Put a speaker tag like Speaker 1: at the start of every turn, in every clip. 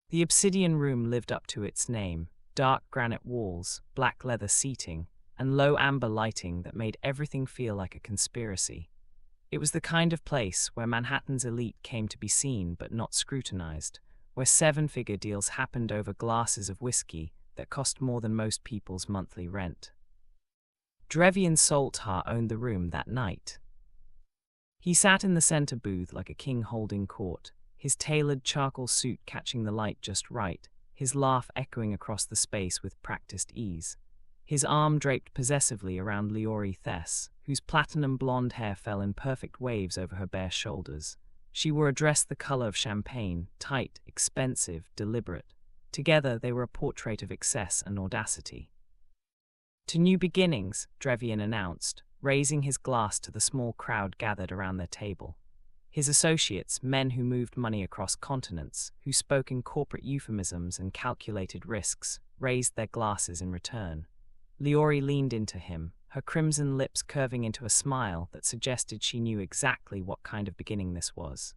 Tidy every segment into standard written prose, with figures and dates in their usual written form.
Speaker 1: The obsidian room lived up to its name: dark granite walls, black leather seating, and low amber lighting that made everything feel like a conspiracy. It was the kind of place where Manhattan's elite came to be seen but not scrutinized, where seven-figure deals happened over glasses of whiskey that cost more than most people's monthly rent. Drevian Soltar owned the room that night. He sat in the center booth like a king holding court, his tailored charcoal suit catching the light just right, his laugh echoing across the space with practiced ease. His arm draped possessively around Leori Thess, whose platinum blonde hair fell in perfect waves over her bare shoulders. She wore a dress the color of champagne, tight, expensive, deliberate. Together they were a portrait of excess and audacity. "To new beginnings," Drevian announced, raising his glass to the small crowd gathered around their table. His associates, men who moved money across continents, who spoke in corporate euphemisms and calculated risks, raised their glasses in return. Leori leaned into him, her crimson lips curving into a smile that suggested she knew exactly what kind of beginning this was.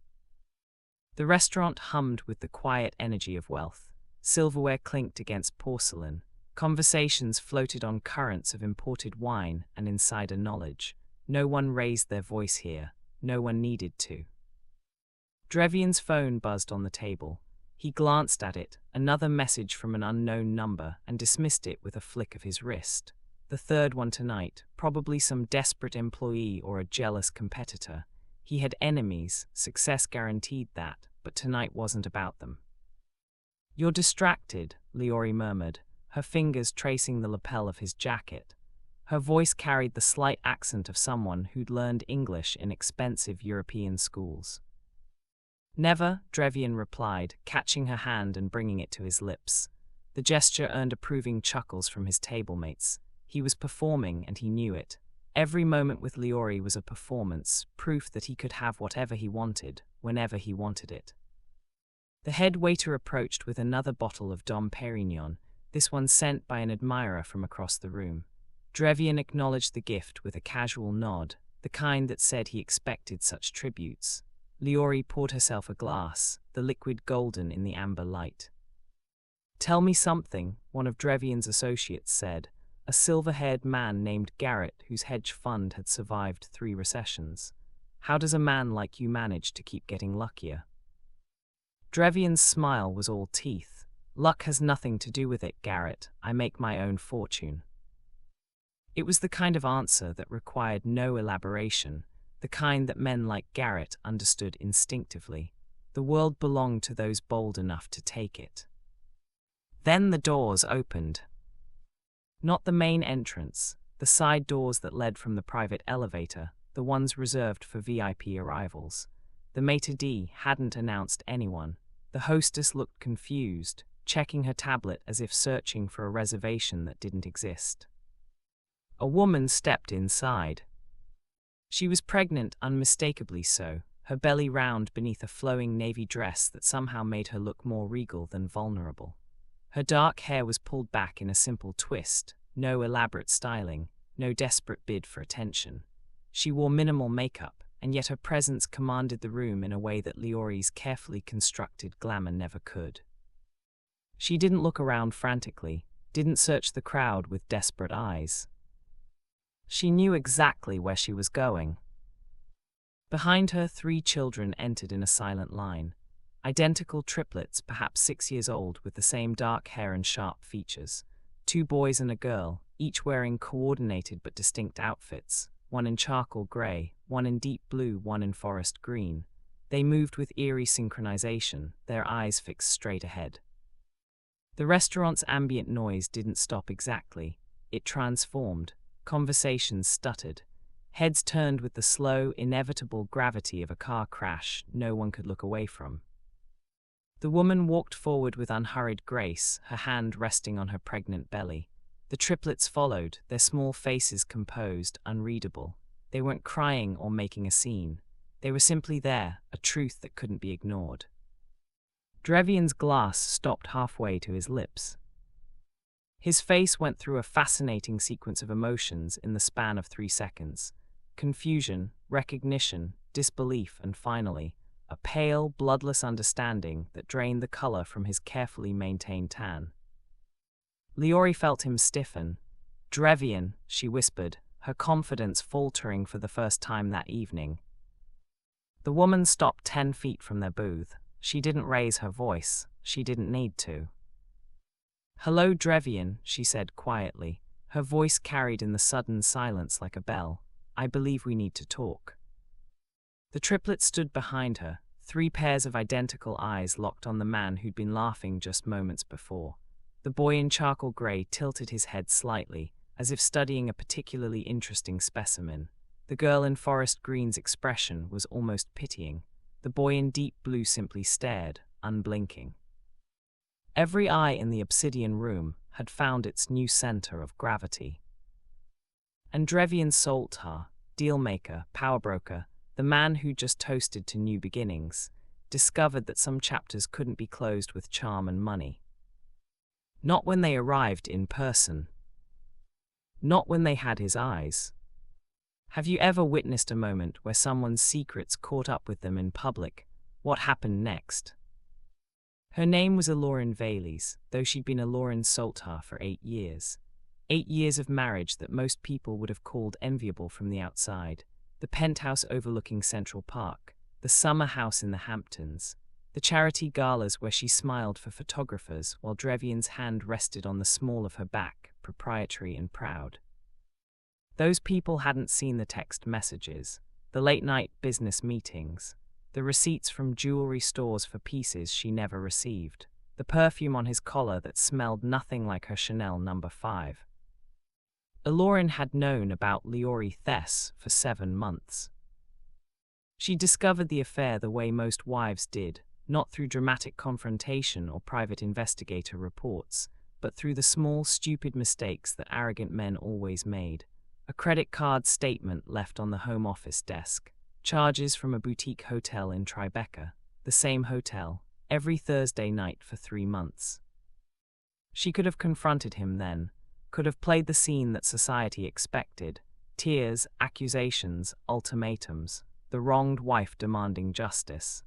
Speaker 1: The restaurant hummed with the quiet energy of wealth. Silverware clinked against porcelain. Conversations floated on currents of imported wine and insider knowledge. No one raised their voice here. No one needed to. Drevian's phone buzzed on the table. He glanced at it, another message from an unknown number, and dismissed it with a flick of his wrist. The third one tonight, probably some desperate employee or a jealous competitor. He had enemies, success guaranteed that, but tonight wasn't about them. "You're distracted," Leori murmured, her fingers tracing the lapel of his jacket. Her voice carried the slight accent of someone who'd learned English in expensive European schools. "Never," Drevian replied, catching her hand and bringing it to his lips. The gesture earned approving chuckles from his tablemates. He was performing, and he knew it. Every moment with Leori was a performance, proof that he could have whatever he wanted, whenever he wanted it. The head waiter approached with another bottle of Dom Perignon, this one sent by an admirer from across the room. Drevian acknowledged the gift with a casual nod, the kind that said he expected such tributes. Leori poured herself a glass, the liquid golden in the amber light. "Tell me something," one of Drevian's associates said, a silver-haired man named Garrett whose hedge fund had survived 3 recessions. "How does a man like you manage to keep getting luckier?" Drevian's smile was all teeth. "Luck has nothing to do with it, Garrett. I make my own fortune." It was the kind of answer that required no elaboration, the kind that men like Garrett understood instinctively. The world belonged to those bold enough to take it. Then the doors opened. Not the main entrance, the side doors that led from the private elevator, the ones reserved for VIP arrivals. The maitre d' hadn't announced anyone. The hostess looked confused, checking her tablet as if searching for a reservation that didn't exist. A woman stepped inside. She was pregnant, unmistakably so, her belly round beneath a flowing navy dress that somehow made her look more regal than vulnerable. Her dark hair was pulled back in a simple twist, no elaborate styling, no desperate bid for attention. She wore minimal makeup, and yet her presence commanded the room in a way that Leori's carefully constructed glamour never could. She didn't look around frantically, didn't search the crowd with desperate eyes. She knew exactly where she was going. Behind her, 3 children entered in a silent line. Identical triplets, perhaps 6 years old, with the same dark hair and sharp features. 2 boys and a girl, each wearing coordinated but distinct outfits, one in charcoal grey, one in deep blue, one in forest green. They moved with eerie synchronization, their eyes fixed straight ahead. The restaurant's ambient noise didn't stop exactly. It transformed. Conversations stuttered. Heads turned with the slow, inevitable gravity of a car crash no one could look away from. The woman walked forward with unhurried grace, her hand resting on her pregnant belly. The triplets followed, their small faces composed, unreadable. They weren't crying or making a scene. They were simply there, a truth that couldn't be ignored. Drevian's glass stopped halfway to his lips. His face went through a fascinating sequence of emotions in the span of 3 seconds. Confusion, recognition, disbelief, and finally, a pale, bloodless understanding that drained the color from his carefully maintained tan. Eloryn felt him stiffen. "Drevian," she whispered, her confidence faltering for the first time that evening. The woman stopped 10 feet from their booth. She didn't raise her voice. She didn't need to. "Hello, Drevian," she said quietly, her voice carried in the sudden silence like a bell. "I believe we need to talk." The triplets stood behind her, 3 pairs of identical eyes locked on the man who'd been laughing just moments before. The boy in charcoal grey tilted his head slightly, as if studying a particularly interesting specimen. The girl in forest green's expression was almost pitying. The boy in deep blue simply stared, unblinking. Every eye in the obsidian room had found its new center of gravity. And Drevian Soltar, dealmaker, powerbroker, the man who just toasted to new beginnings, discovered that some chapters couldn't be closed with charm and money. Not when they arrived in person. Not when they had his eyes. Have you ever witnessed a moment where someone's secrets caught up with them in public? What happened next? Her name was Eloryn Valys, though she'd been Eloryn Soltar for 8 years. 8 years of marriage that most people would have called enviable from the outside. The penthouse overlooking Central Park, the summer house in the Hamptons, the charity galas where she smiled for photographers while Drevian's hand rested on the small of her back, proprietary and proud. Those people hadn't seen the text messages, the late-night business meetings, the receipts from jewelry stores for pieces she never received, the perfume on his collar that smelled nothing like her Chanel No. 5. Eloryn had known about Eloryn Thess for 7 months. She discovered the affair the way most wives did, not through dramatic confrontation or private investigator reports, but through the small, stupid mistakes that arrogant men always made. A credit card statement left on the Home Office desk, charges from a boutique hotel in Tribeca, the same hotel, every Thursday night for 3 months. She could have confronted him then, could have played the scene that society expected, tears, accusations, ultimatums, the wronged wife demanding justice.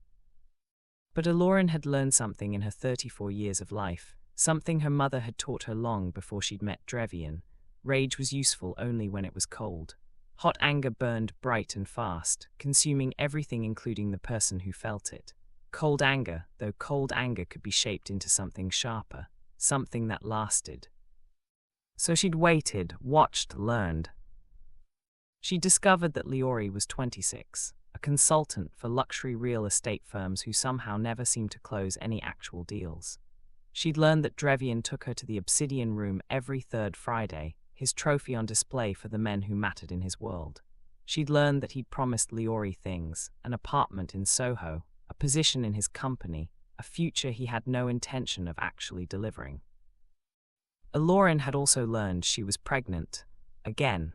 Speaker 1: But Eloryn had learned something in her 34 years of life, something her mother had taught her long before she'd met Drevian. Rage was useful only when it was cold. Hot anger burned bright and fast, consuming everything including the person who felt it. Cold anger, though cold anger could be shaped into something sharper, something that lasted. So she'd waited, watched, learned. She discovered that Eloryn was 26, a consultant for luxury real estate firms who somehow never seemed to close any actual deals. She'd learned that Drevian took her to the obsidian room every 3rd Friday, his trophy on display for the men who mattered in his world. She'd learned that he'd promised Eloryn things, an apartment in Soho, a position in his company, a future he had no intention of actually delivering. Eloryn had also learned she was pregnant. Again.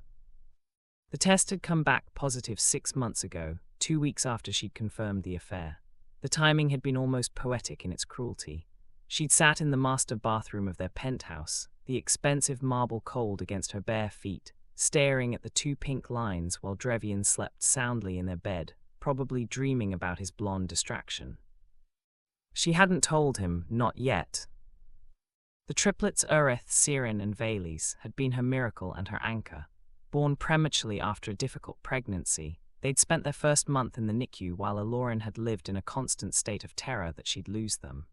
Speaker 1: The test had come back positive 6 months ago, 2 weeks after she'd confirmed the affair. The timing had been almost poetic in its cruelty. She'd sat in the master bathroom of their penthouse, the expensive marble cold against her bare feet, staring at the 2 pink lines while Drevian slept soundly in their bed, probably dreaming about his blonde distraction. She hadn't told him, not yet. The triplets Ureth, Sirin and Valys had been her miracle and her anchor. Born prematurely after a difficult pregnancy, they'd spent their first month in the NICU while Eloryn had lived in a constant state of terror that she'd lose them.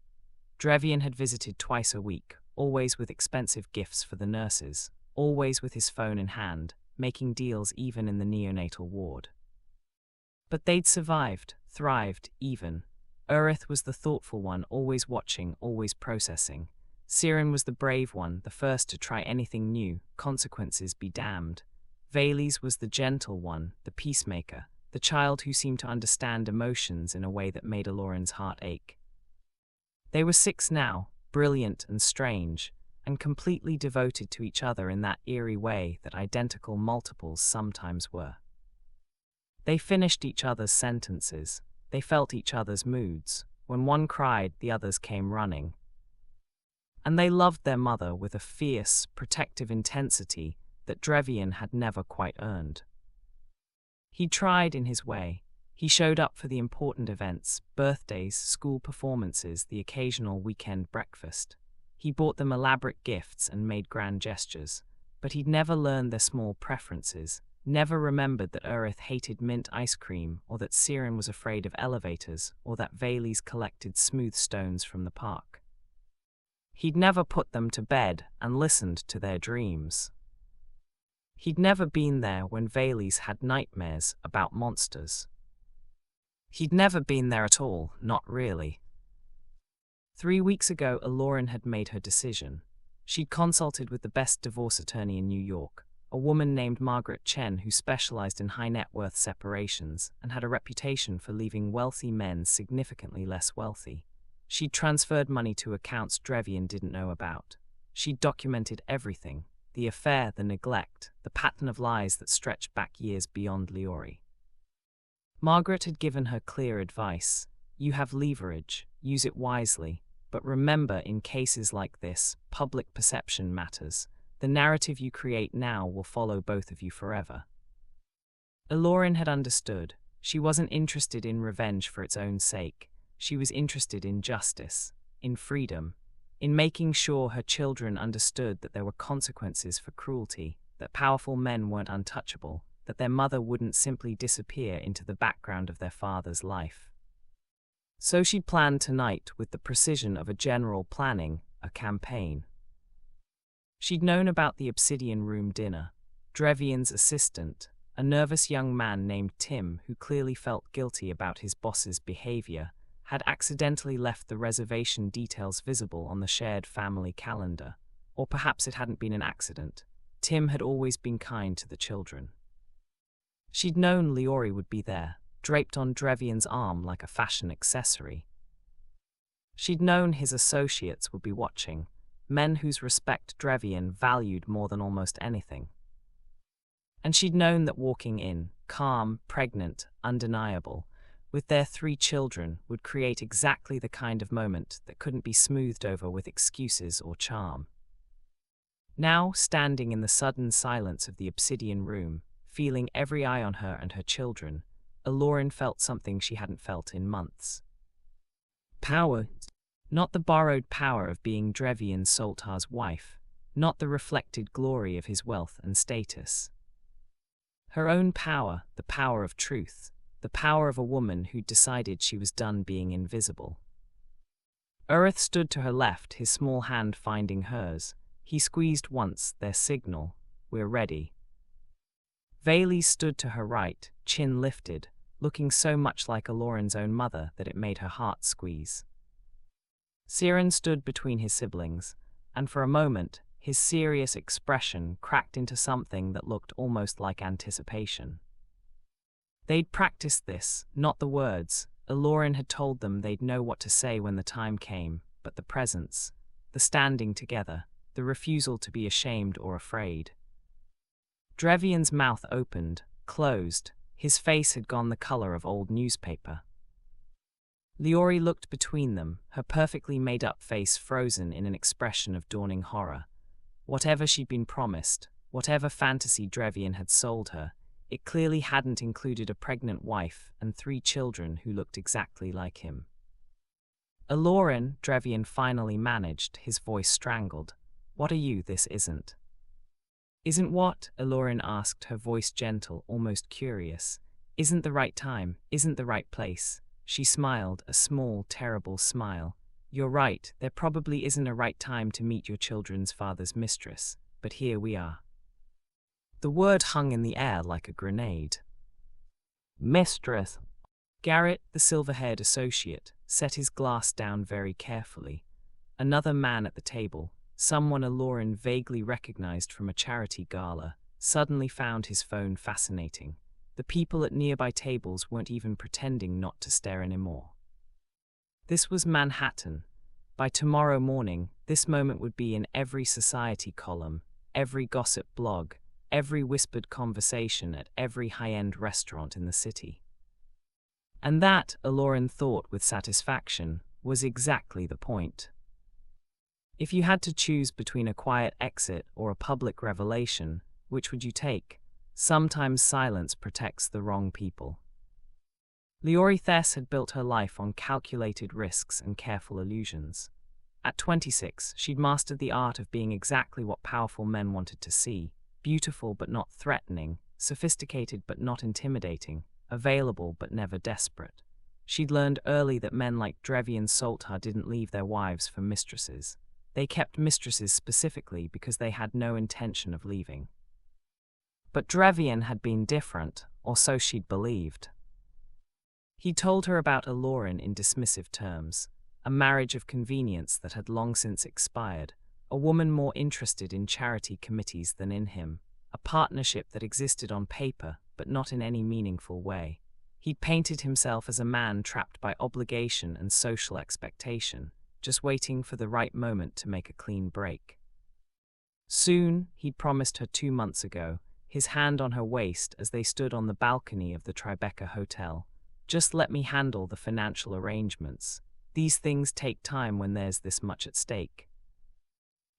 Speaker 1: Drevian had visited twice a week, always with expensive gifts for the nurses, always with his phone in hand, making deals even in the neonatal ward. But they'd survived, thrived, even. Ureth was the thoughtful one, always watching, always processing. Sirin was the brave one, the first to try anything new, consequences be damned. Valys was the gentle one, the peacemaker, the child who seemed to understand emotions in a way that made Eloryn's heart ache. They were 6 now, brilliant and strange, and completely devoted to each other in that eerie way that identical multiples sometimes were. They finished each other's sentences, they felt each other's moods. When one cried, the others came running. And they loved their mother with a fierce, protective intensity that Drevian had never quite earned. He tried in his way. He showed up for the important events, birthdays, school performances, the occasional weekend breakfast. He bought them elaborate gifts and made grand gestures, but he'd never learned their small preferences, never remembered that Urith hated mint ice cream, or that Siren was afraid of elevators, or that Vaylis collected smooth stones from the park. He'd never put them to bed and listened to their dreams. He'd never been there when Vaylis had nightmares about monsters. He'd never been there at all, not really. 3 weeks ago, Eloryn had made her decision. She'd consulted with the best divorce attorney in New York, a woman named Margaret Chen who specialized in high-net-worth separations and had a reputation for leaving wealthy men significantly less wealthy. She'd transferred money to accounts Drevian didn't know about. She'd documented everything: the affair, the neglect, the pattern of lies that stretched back years beyond Eloryn. Margaret had given her clear advice: you have leverage, use it wisely, but remember, in cases like this, public perception matters. The narrative you create now will follow both of you forever. Eloryn had understood. She wasn't interested in revenge for its own sake. She was interested in justice, in freedom, in making sure her children understood that there were consequences for cruelty, that powerful men weren't untouchable, that their mother wouldn't simply disappear into the background of their father's life. So she planned tonight with the precision of a general planning a campaign. She'd known about the Obsidian Room dinner. Drevian's assistant, a nervous young man named Tim who clearly felt guilty about his boss's behavior, had accidentally left the reservation details visible on the shared family calendar. Or perhaps it hadn't been an accident. Tim had always been kind to the children. She'd known Eloryn would be there, draped on Drevian's arm like a fashion accessory. She'd known his associates would be watching, men whose respect Drevian valued more than almost anything. And she'd known that walking in, calm, pregnant, undeniable, with their 3 children would create exactly the kind of moment that couldn't be smoothed over with excuses or charm. Now, standing in the sudden silence of the Obsidian Room, feeling every eye on her and her children, Eloryn felt something she hadn't felt in months. Power. Not the borrowed power of being Drevian Soltar's wife, not the reflected glory of his wealth and status. Her own power, the power of truth, the power of a woman who'd decided she was done being invisible. Urith stood to her left, his small hand finding hers. He squeezed once, their signal: we're ready. Vaylis stood to her right, chin lifted, looking so much like Eloryn's own mother that it made her heart squeeze. Siren stood between his siblings, and for a moment, his serious expression cracked into something that looked almost like anticipation. They'd practiced this, not the words. Eloryn had told them they'd know what to say when the time came, but the presence, the standing together, the refusal to be ashamed or afraid. Drevian's mouth opened, closed. His face had gone the color of old newspaper. Eloryn looked between them, her perfectly made-up face frozen in an expression of dawning horror. Whatever she'd been promised, whatever fantasy Drevian had sold her, it clearly hadn't included a pregnant wife and 3 children who looked exactly like him. Eloryn, Drevian finally managed, his voice strangled. What are you? This isn't. Isn't what? Eloryn asked, her voice gentle, almost curious. Isn't the right time, isn't the right place. She smiled, a small, terrible smile. You're right, there probably isn't a right time to meet your children's father's mistress, but here we are. The word hung in the air like a grenade. Mistress. Garrett, the silver-haired associate, set his glass down very carefully. Another man at the table, someone Eloryn vaguely recognized from a charity gala, suddenly found his phone fascinating. The people at nearby tables weren't even pretending not to stare anymore. This was Manhattan. By tomorrow morning, this moment would be in every society column, every gossip blog, every whispered conversation at every high-end restaurant in the city. And that, Eloryn thought with satisfaction, was exactly the point. If you had to choose between a quiet exit or a public revelation, which would you take? Sometimes silence protects the wrong people. Leori Thess had built her life on calculated risks and careful illusions. At 26, she'd mastered the art of being exactly what powerful men wanted to see: beautiful but not threatening, sophisticated but not intimidating, available but never desperate. She'd learned early that men like Drevian Soltar didn't leave their wives for mistresses. They kept mistresses specifically because they had no intention of leaving. But Drevian had been different, or so she'd believed. He told her about Eloryn in dismissive terms, a marriage of convenience that had long since expired, a woman more interested in charity committees than in him, a partnership that existed on paper but not in any meaningful way. He'd painted himself as a man trapped by obligation and social expectation, just waiting for the right moment to make a clean break. Soon, he'd promised her 2 months ago, his hand on her waist as they stood on the balcony of the Tribeca Hotel. Just let me handle the financial arrangements. These things take time when there's this much at stake.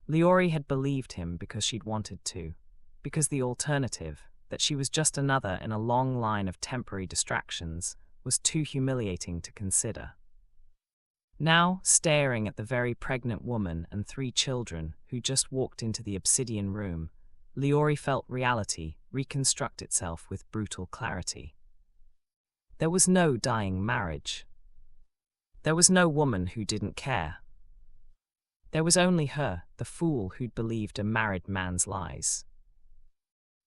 Speaker 1: Leori had believed him because she'd wanted to, because the alternative, that she was just another in a long line of temporary distractions, was too humiliating to consider. Now, staring at the very pregnant woman and 3 children who just walked into the obsidian room, Leori felt reality reconstruct itself with brutal clarity. There was no dying marriage. There was no woman who didn't care. There was only her, the fool who'd believed a married man's lies.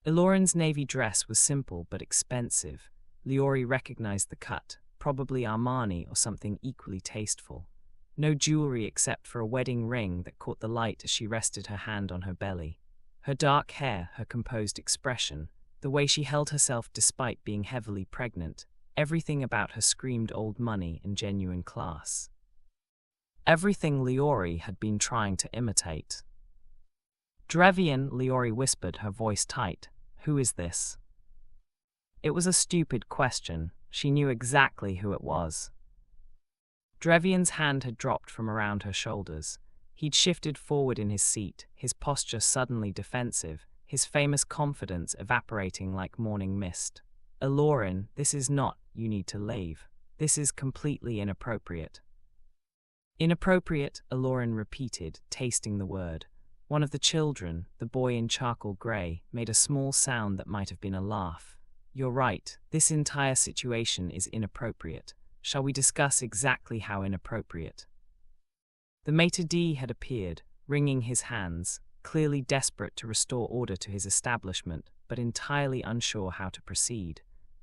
Speaker 1: Eloryn's navy dress was simple but expensive. Leori recognized the cut, probably Armani or something equally tasteful. No jewelry except for a wedding ring that caught the light as she rested her hand on her belly. Her dark hair, her composed expression, the way she held herself despite being heavily pregnant, everything about her screamed old money and genuine class. Everything Leori had been trying to imitate. Drevian, Leori whispered, her voice tight. Who is this? It was a stupid question. She knew exactly who it was. Drevian's hand had dropped from around her shoulders. He'd shifted forward in his seat, his posture suddenly defensive, his famous confidence evaporating like morning mist. Eloryn, this is not, you need to leave. This is completely inappropriate. Inappropriate, Eloryn repeated, tasting the word. One of the children, the boy in charcoal grey, made a small sound that might have been a laugh. You're right, this entire situation is inappropriate. Shall we discuss exactly how inappropriate? The maitre d' had appeared, wringing his hands, clearly desperate to restore order to his establishment, but entirely unsure how to proceed.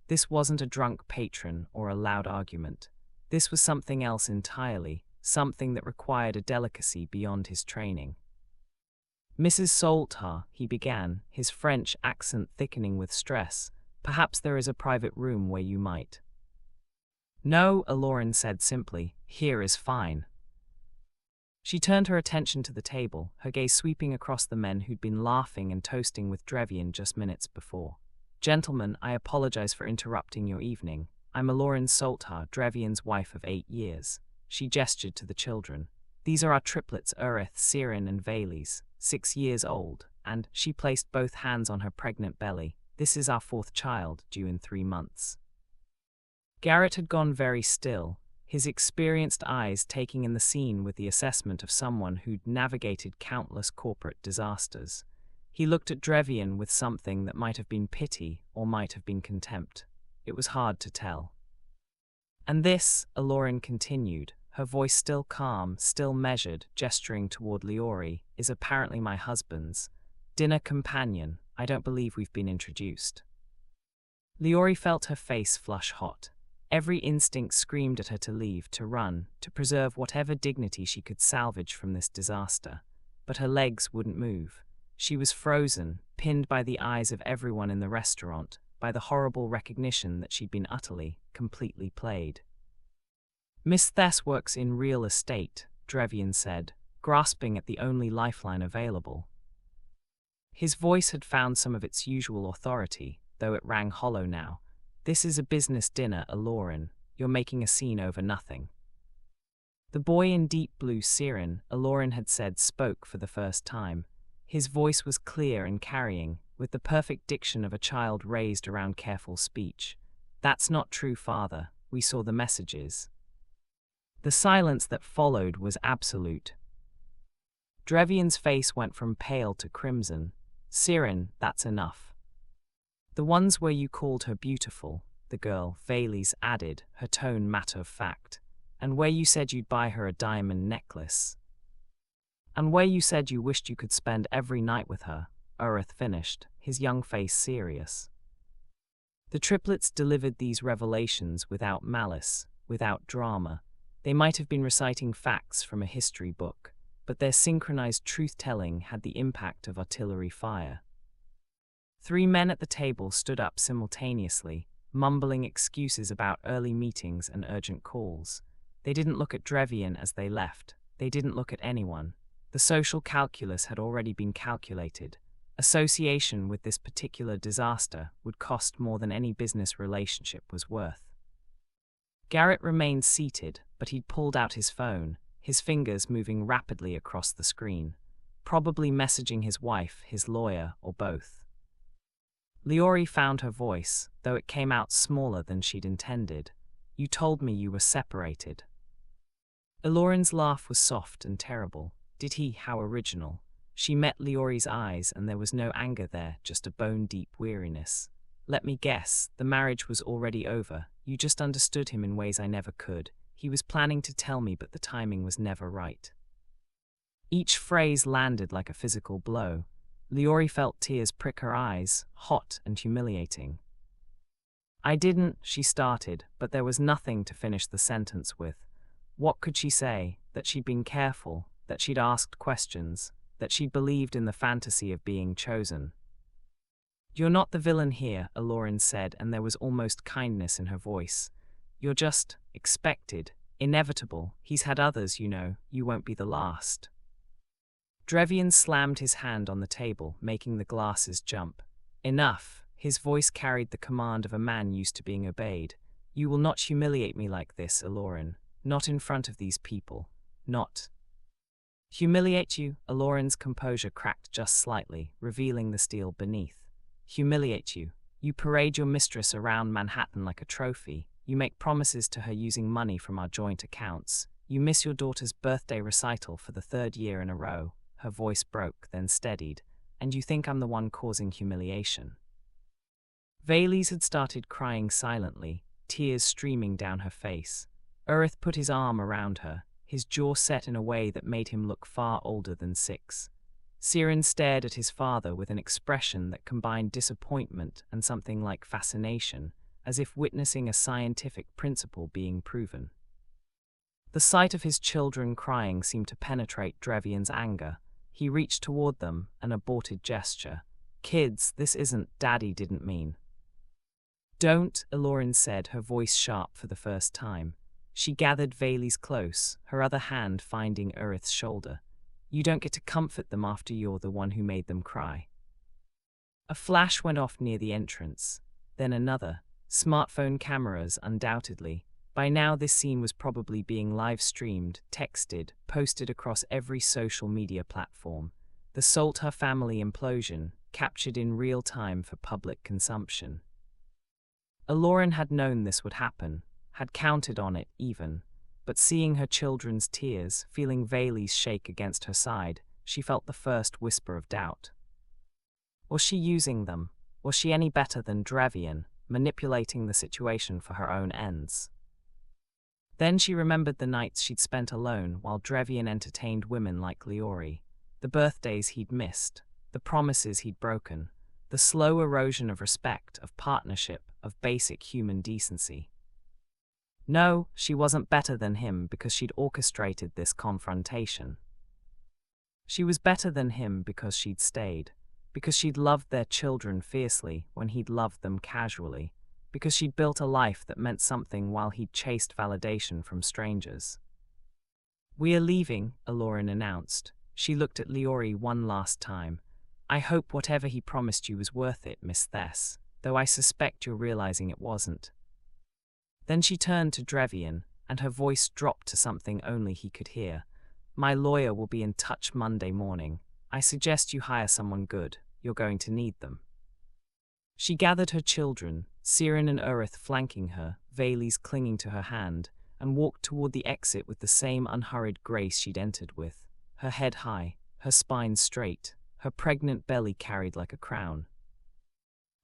Speaker 1: This wasn't a drunk patron or a loud argument. This was something else entirely, something that required a delicacy beyond his training. Mrs. Soltar, he began, his French accent thickening with stress. Perhaps there is a private room where you might. No, Eloryn said simply. Here is fine. She turned her attention to the table, her gaze sweeping across the men who'd been laughing and toasting with Drevian just minutes before. Gentlemen, I apologize for interrupting your evening. I'm Eloryn Soltar, Drevian's wife of 8 years. She gestured to the children. These are our triplets, Urith, Sirin, and Vales, 6 years old, and she placed both hands on her pregnant belly. This is our 4th child, due in 3 months. Garrett had gone very still, his experienced eyes taking in the scene with the assessment of someone who'd navigated countless corporate disasters. He looked at Drevian with something that might have been pity or might have been contempt. It was hard to tell. And this, Eloryn continued, her voice still calm, still measured, gesturing toward Leori, is apparently my husband's dinner companion. I don't believe we've been introduced. Leori felt her face flush hot. Every instinct screamed at her to leave, to run, to preserve whatever dignity she could salvage from this disaster. But her legs wouldn't move. She was frozen, pinned by the eyes of everyone in the restaurant, by the horrible recognition that she'd been utterly, completely played. Miss Thess works in real estate, Drevian said, grasping at the only lifeline available. His voice had found some of its usual authority, though it rang hollow now. This is a business dinner, Eloryn. You're making a scene over nothing. The boy in deep blue Sirin, Eloryn had said, spoke for the first time. His voice was clear and carrying, with the perfect diction of a child raised around careful speech. That's not true, father. We saw the messages. The silence that followed was absolute. Drevian's face went from pale to crimson. Siren, that's enough. The ones where you called her beautiful, the girl, Valys added, her tone matter of fact. And where you said you'd buy her a diamond necklace. And where you said you wished you could spend every night with her, Urith finished, his young face serious. The triplets delivered these revelations without malice, without drama. They might have been reciting facts from a history book, but their synchronized truth-telling had the impact of artillery fire. 3 men at the table stood up simultaneously, mumbling excuses about early meetings and urgent calls. They didn't look at Drevian as they left. They didn't look at anyone. The social calculus had already been calculated. Association with this particular disaster would cost more than any business relationship was worth. Garrett remained seated, but he'd pulled out his phone, his fingers moving rapidly across the screen, probably messaging his wife, his lawyer, or both. Eloryn found her voice, though it came out smaller than she'd intended. You told me you were separated. Eloryn's laugh was soft and terrible. Did he? How original. She met Eloryn's eyes, and there was no anger there, just a bone-deep weariness. Let me guess, the marriage was already over. You just understood him in ways I never could. He was planning to tell me, but the timing was never right. Each phrase landed like a physical blow. Eloryn felt tears prick her eyes, hot and humiliating. I didn't, she started, but there was nothing to finish the sentence with. What could she say? That she'd been careful, that she'd asked questions, that she'd believed in the fantasy of being chosen. You're not the villain here, Eloryn said, and there was almost kindness in her voice. You're just expected, inevitable. He's had others, you know. You won't be the last. Drevian slammed his hand on the table, making the glasses jump. Enough. His voice carried the command of a man used to being obeyed. You will not humiliate me like this, Eloryn. Not in front of these people. Not. Humiliate you? Eloryn's composure cracked just slightly, revealing the steel beneath. Humiliate you. You parade your mistress around Manhattan like a trophy. You make promises to her using money from our joint accounts. You miss your daughter's birthday recital for the 3rd year in a row. Her voice broke, then steadied. And you think I'm the one causing humiliation. Valys had started crying silently, tears streaming down her face. Urith put his arm around her, his jaw set in a way that made him look far older than 6. Siren stared at his father with an expression that combined disappointment and something like fascination, as if witnessing a scientific principle being proven. The sight of his children crying seemed to penetrate Drevian's anger. He reached toward them, an aborted gesture. Kids, this isn't, Daddy didn't mean. Don't, Eloryn said, her voice sharp for the first time. She gathered Valys close, her other hand finding Urith's shoulder. You don't get to comfort them after you're the one who made them cry. A flash went off near the entrance, then another. Smartphone cameras, undoubtedly. By now this scene was probably being live-streamed, texted, posted across every social media platform. The Salter family implosion, captured in real time for public consumption. Eloryn had known this would happen, had counted on it even, but seeing her children's tears, feeling Valys shake against her side, she felt the first whisper of doubt. Was she using them? Was she any better than Drevian, manipulating the situation for her own ends? Then she remembered the nights she'd spent alone while Drevian entertained women like Eloryn, the birthdays he'd missed, the promises he'd broken, the slow erosion of respect, of partnership, of basic human decency. No, she wasn't better than him because she'd orchestrated this confrontation. She was better than him because she'd stayed, because she'd loved their children fiercely when he'd loved them casually, because she'd built a life that meant something while he'd chased validation from strangers. We're leaving, Eloryn announced. She looked at Eloryn one last time. I hope whatever he promised you was worth it, Miss Thess, though I suspect you're realizing it wasn't. Then she turned to Drevian, and her voice dropped to something only he could hear. My lawyer will be in touch Monday morning. I suggest you hire someone good. You're going to need them. She gathered her children, Siren and Urith flanking her, Vales clinging to her hand, and walked toward the exit with the same unhurried grace she'd entered with, her head high, her spine straight, her pregnant belly carried like a crown.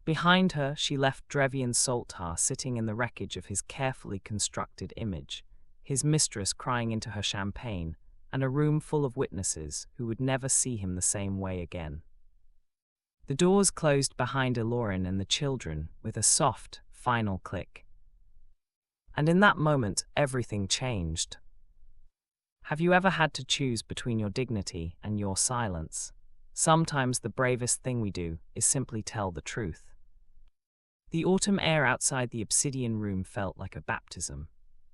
Speaker 1: Behind her, she left Drevian Soltar sitting in the wreckage of his carefully constructed image, his mistress crying into her champagne, and a room full of witnesses who would never see him the same way again. The doors closed behind Eloryn and the children with a soft, final click. And in that moment, everything changed. Have you ever had to choose between your dignity and your silence? Sometimes the bravest thing we do is simply tell the truth. The autumn air outside the obsidian room felt like a baptism.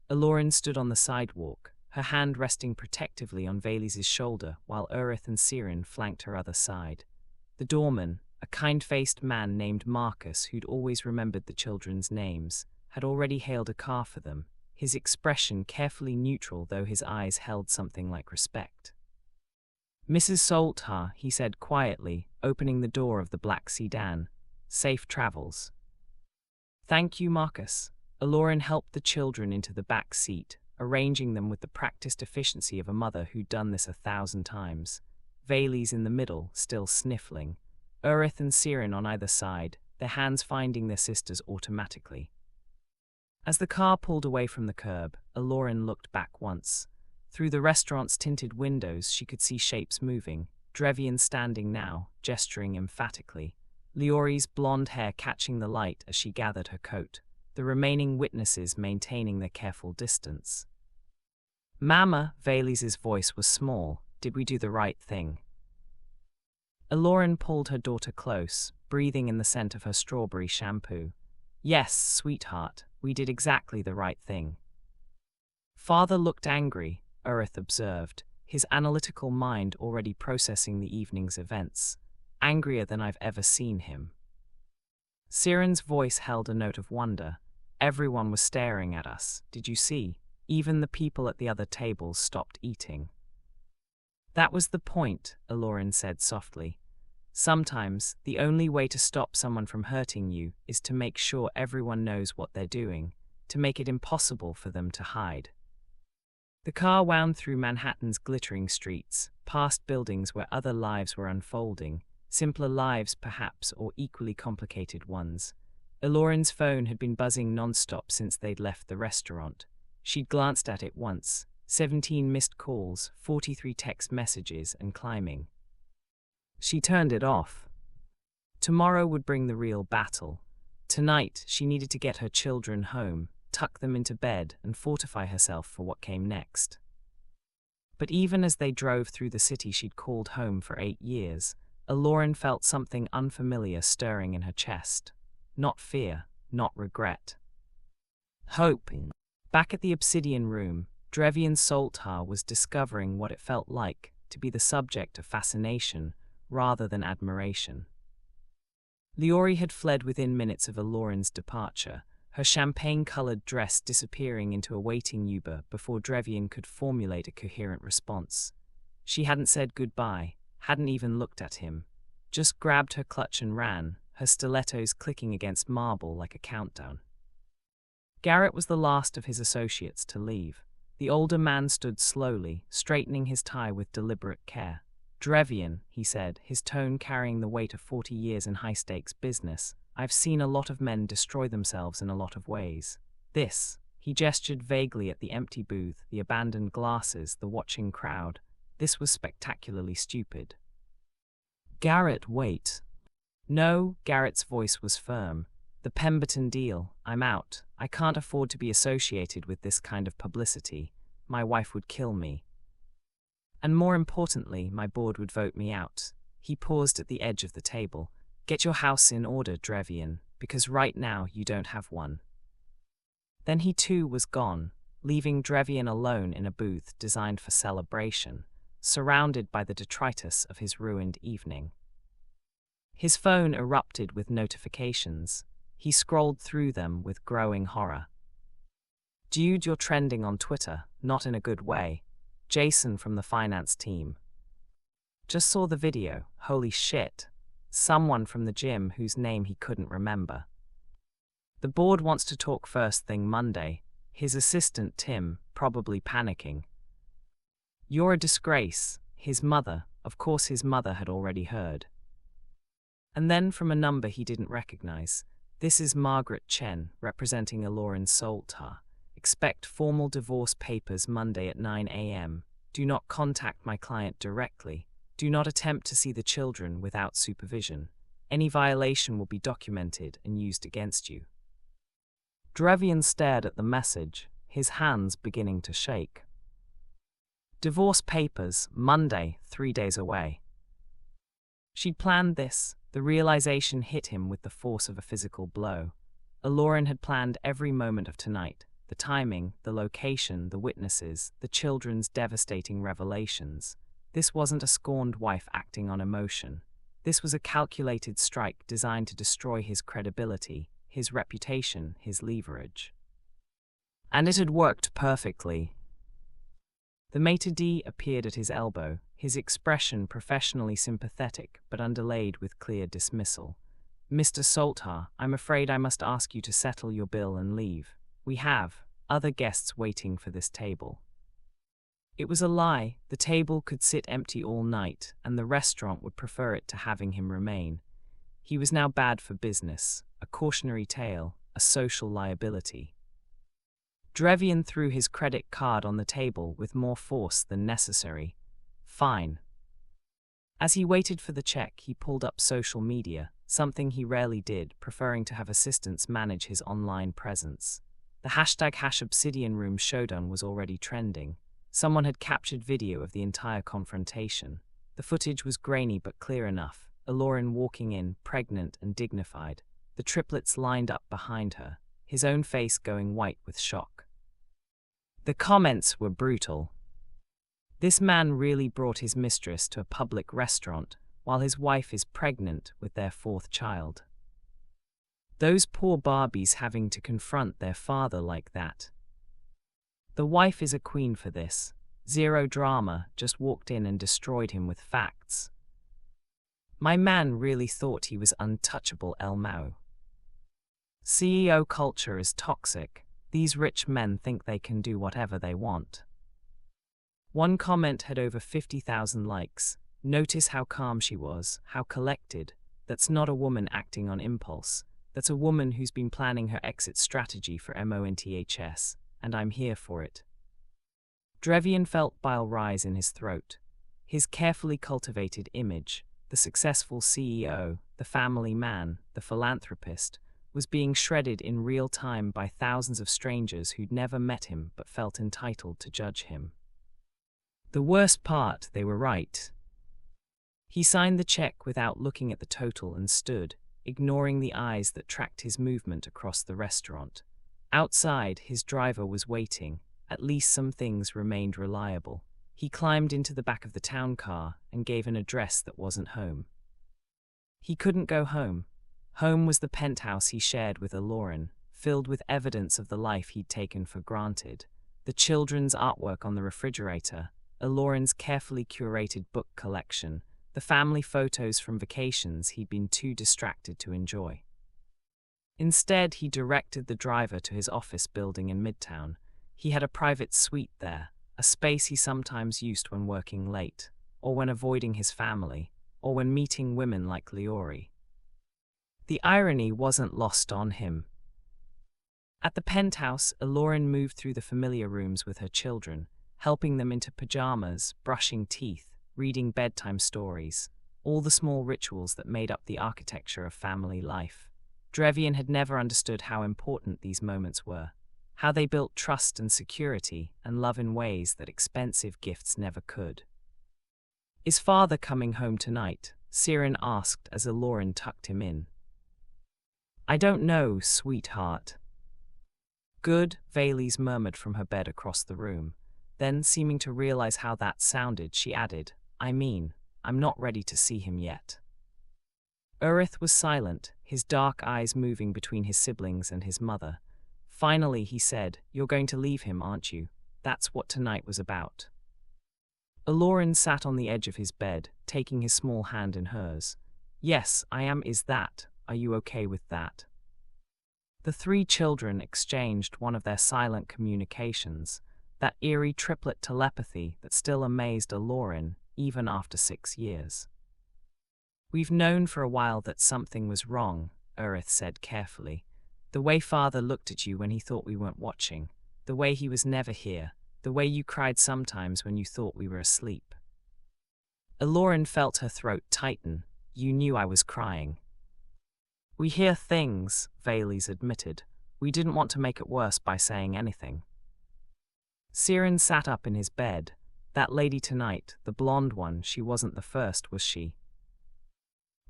Speaker 1: Eloryn stood on the sidewalk, her hand resting protectively on Vales' shoulder while Urith and Siren flanked her other side. The doorman, a kind-faced man named Marcus who'd always remembered the children's names, had already hailed a car for them, his expression carefully neutral though his eyes held something like respect. "Mrs. Soltar," he said quietly, opening the door of the black sedan. "Safe travels." "Thank you, Marcus." Eloryn helped the children into the back seat, arranging them with the practiced efficiency of a mother who'd done this 1,000 times. Vales in the middle, still sniffling. Urith and Siren on either side, their hands finding their sisters automatically. As the car pulled away from the curb, Eloryn looked back once. Through the restaurant's tinted windows she could see shapes moving, Drevian standing now, gesturing emphatically. Leori's blonde hair catching the light as she gathered her coat, the remaining witnesses maintaining their careful distance. "Mama," Vales' voice was small, "did we do the right thing?" Eloryn pulled her daughter close, breathing in the scent of her strawberry shampoo. "Yes, sweetheart, we did exactly the right thing." "Father looked angry," Urith observed, his analytical mind already processing the evening's events. "Angrier than I've ever seen him." Siren's voice held a note of wonder. "Everyone was staring at us, did you see? Even the people at the other tables stopped eating." "That was the point," Eloryn said softly. "Sometimes, the only way to stop someone from hurting you is to make sure everyone knows what they're doing, to make it impossible for them to hide." The car wound through Manhattan's glittering streets, past buildings where other lives were unfolding, simpler lives perhaps, or equally complicated ones. Eloryn's phone had been buzzing non-stop since they'd left the restaurant. She'd glanced at it once, 17 missed calls, 43 text messages, and climbing. She turned it off. Tomorrow would bring the real battle. Tonight, she needed to get her children home, tuck them into bed, and fortify herself for what came next. But even as they drove through the city she'd called home for 8 years, Eloryn felt something unfamiliar stirring in her chest. Not fear, not regret. Hope. Back at the obsidian room, Drevian Soltar was discovering what it felt like to be the subject of fascination rather than admiration. Leori had fled within minutes of Eloryn's departure, her champagne-colored dress disappearing into a waiting Uber before Drevian could formulate a coherent response. She hadn't said goodbye, hadn't even looked at him, just grabbed her clutch and ran, her stilettos clicking against marble like a countdown. Garrett was the last of his associates to leave. The older man stood slowly, straightening his tie with deliberate care. "Drevian," he said, his tone carrying the weight of 40 years in high-stakes business, "I've seen a lot of men destroy themselves in a lot of ways. This," he gestured vaguely at the empty booth, the abandoned glasses, the watching crowd, "this was spectacularly stupid." "Garrett, wait." "No," Garrett's voice was firm. "The Pemberton deal, I'm out. I can't afford to be associated with this kind of publicity. My wife would kill me. And more importantly, my board would vote me out." He paused at the edge of the table. "Get your house in order, Drevian, because right now you don't have one." Then he too was gone, leaving Drevian alone in a booth designed for celebration, surrounded by the detritus of his ruined evening. His phone erupted with notifications. He scrolled through them with growing horror. "Dude, you're trending on Twitter, not in a good way. Jason from the finance team. Just saw the video, holy shit. someone from the gym whose name he couldn't remember. The board wants to talk first thing Monday, his assistant Tim, probably panicking. You're a disgrace, his mother, of course his mother had already heard. And then from a number he didn't recognize, this is Margaret Chen, representing Eloryn Soltar. Expect formal divorce papers Monday at 9 a.m. Do not contact my client directly. Do not attempt to see the children without supervision. Any violation will be documented and used against you. Drevian stared at the message, his hands beginning to shake. Divorce papers, Monday, 3 days away. She'd planned this. The realization hit him with the force of a physical blow. Eloryn had planned every moment of tonight. The timing, the location, the witnesses, the children's devastating revelations. This wasn't a scorned wife acting on emotion. This was a calculated strike designed to destroy his credibility, his reputation, his leverage. And it had worked perfectly. The maitre d' appeared at his elbow, his expression professionally sympathetic but underlaid with clear dismissal. Mr. Soltar, I'm afraid I must ask you to settle your bill and leave. We have other guests waiting for this table. It was a lie. The table could sit empty all night, and the restaurant would prefer it to having him remain. He was now bad for business, a cautionary tale, a social liability. Drevian threw his credit card on the table with more force than necessary. Fine. As he waited for the check, he pulled up social media, something he rarely did, preferring to have assistants manage his online presence. The #Obsidian Room showdown was already trending. Someone had captured video of the entire confrontation. The footage was grainy but clear enough. Eloryn walking in, pregnant and dignified. The triplets lined up behind her, his own face going white with shock. The comments were brutal. This man really brought his mistress to a public restaurant while his wife is pregnant with their 4th child. Those poor Barbies having to confront their father like that. The wife is a queen for this. Zero drama, just walked in and destroyed him with facts. My man really thought he was untouchable. El Mao. CEO culture is toxic. These rich men think they can do whatever they want. One comment had over 50,000 likes. Notice how calm she was, how collected. That's not a woman acting on impulse. That's a woman who's been planning her exit strategy for Months, and I'm here for it. Drevian felt bile rise in his throat. His carefully cultivated image, the successful CEO, the family man, the philanthropist, was being shredded in real time by thousands of strangers who'd never met him but felt entitled to judge him. The worst part, they were right. He signed the check without looking at the total and stood, ignoring the eyes that tracked his movement across the restaurant. Outside, his driver was waiting. At least some things remained reliable. He climbed into the back of the town car and gave an address that wasn't home. He couldn't go home. Home was the penthouse he shared with Eloryn, filled with evidence of the life he'd taken for granted. The children's artwork on the refrigerator, Eloryn's carefully curated book collection, the family photos from vacations he'd been too distracted to enjoy. Instead, he directed the driver to his office building in Midtown. He had a private suite there, a space he sometimes used when working late, or when avoiding his family, or when meeting women like Eloryn. The irony wasn't lost on him. At the penthouse, Eloryn moved through the familiar rooms with her children, helping them into pajamas, brushing teeth, reading bedtime stories, all the small rituals that made up the architecture of family life. Drevian had never understood how important these moments were, how they built trust and security and love in ways that expensive gifts never could. Is father coming home tonight? Siren asked as Eloryn tucked him in. I don't know, sweetheart. Good, Valise murmured from her bed across the room. Then, seeming to realize how that sounded, she added, I'm not ready to see him yet. Urith was silent, his dark eyes moving between his siblings and his mother. Finally, he said, You're going to leave him, aren't you? That's what tonight was about. Eloryn sat on the edge of his bed, taking his small hand in hers. Yes, I am. Are you okay with that? The three children exchanged one of their silent communications, that eerie triplet telepathy that still amazed Eloryn even after 6 years. We've known for a while that something was wrong, Urith said carefully. The way Father looked at you when he thought we weren't watching, the way he was never here, the way you cried sometimes when you thought we were asleep. Eloryn felt her throat tighten. You knew I was crying. We hear things, Valys admitted. We didn't want to make it worse by saying anything. Siren sat up in his bed. That lady tonight, the blonde one, she wasn't the first, was she?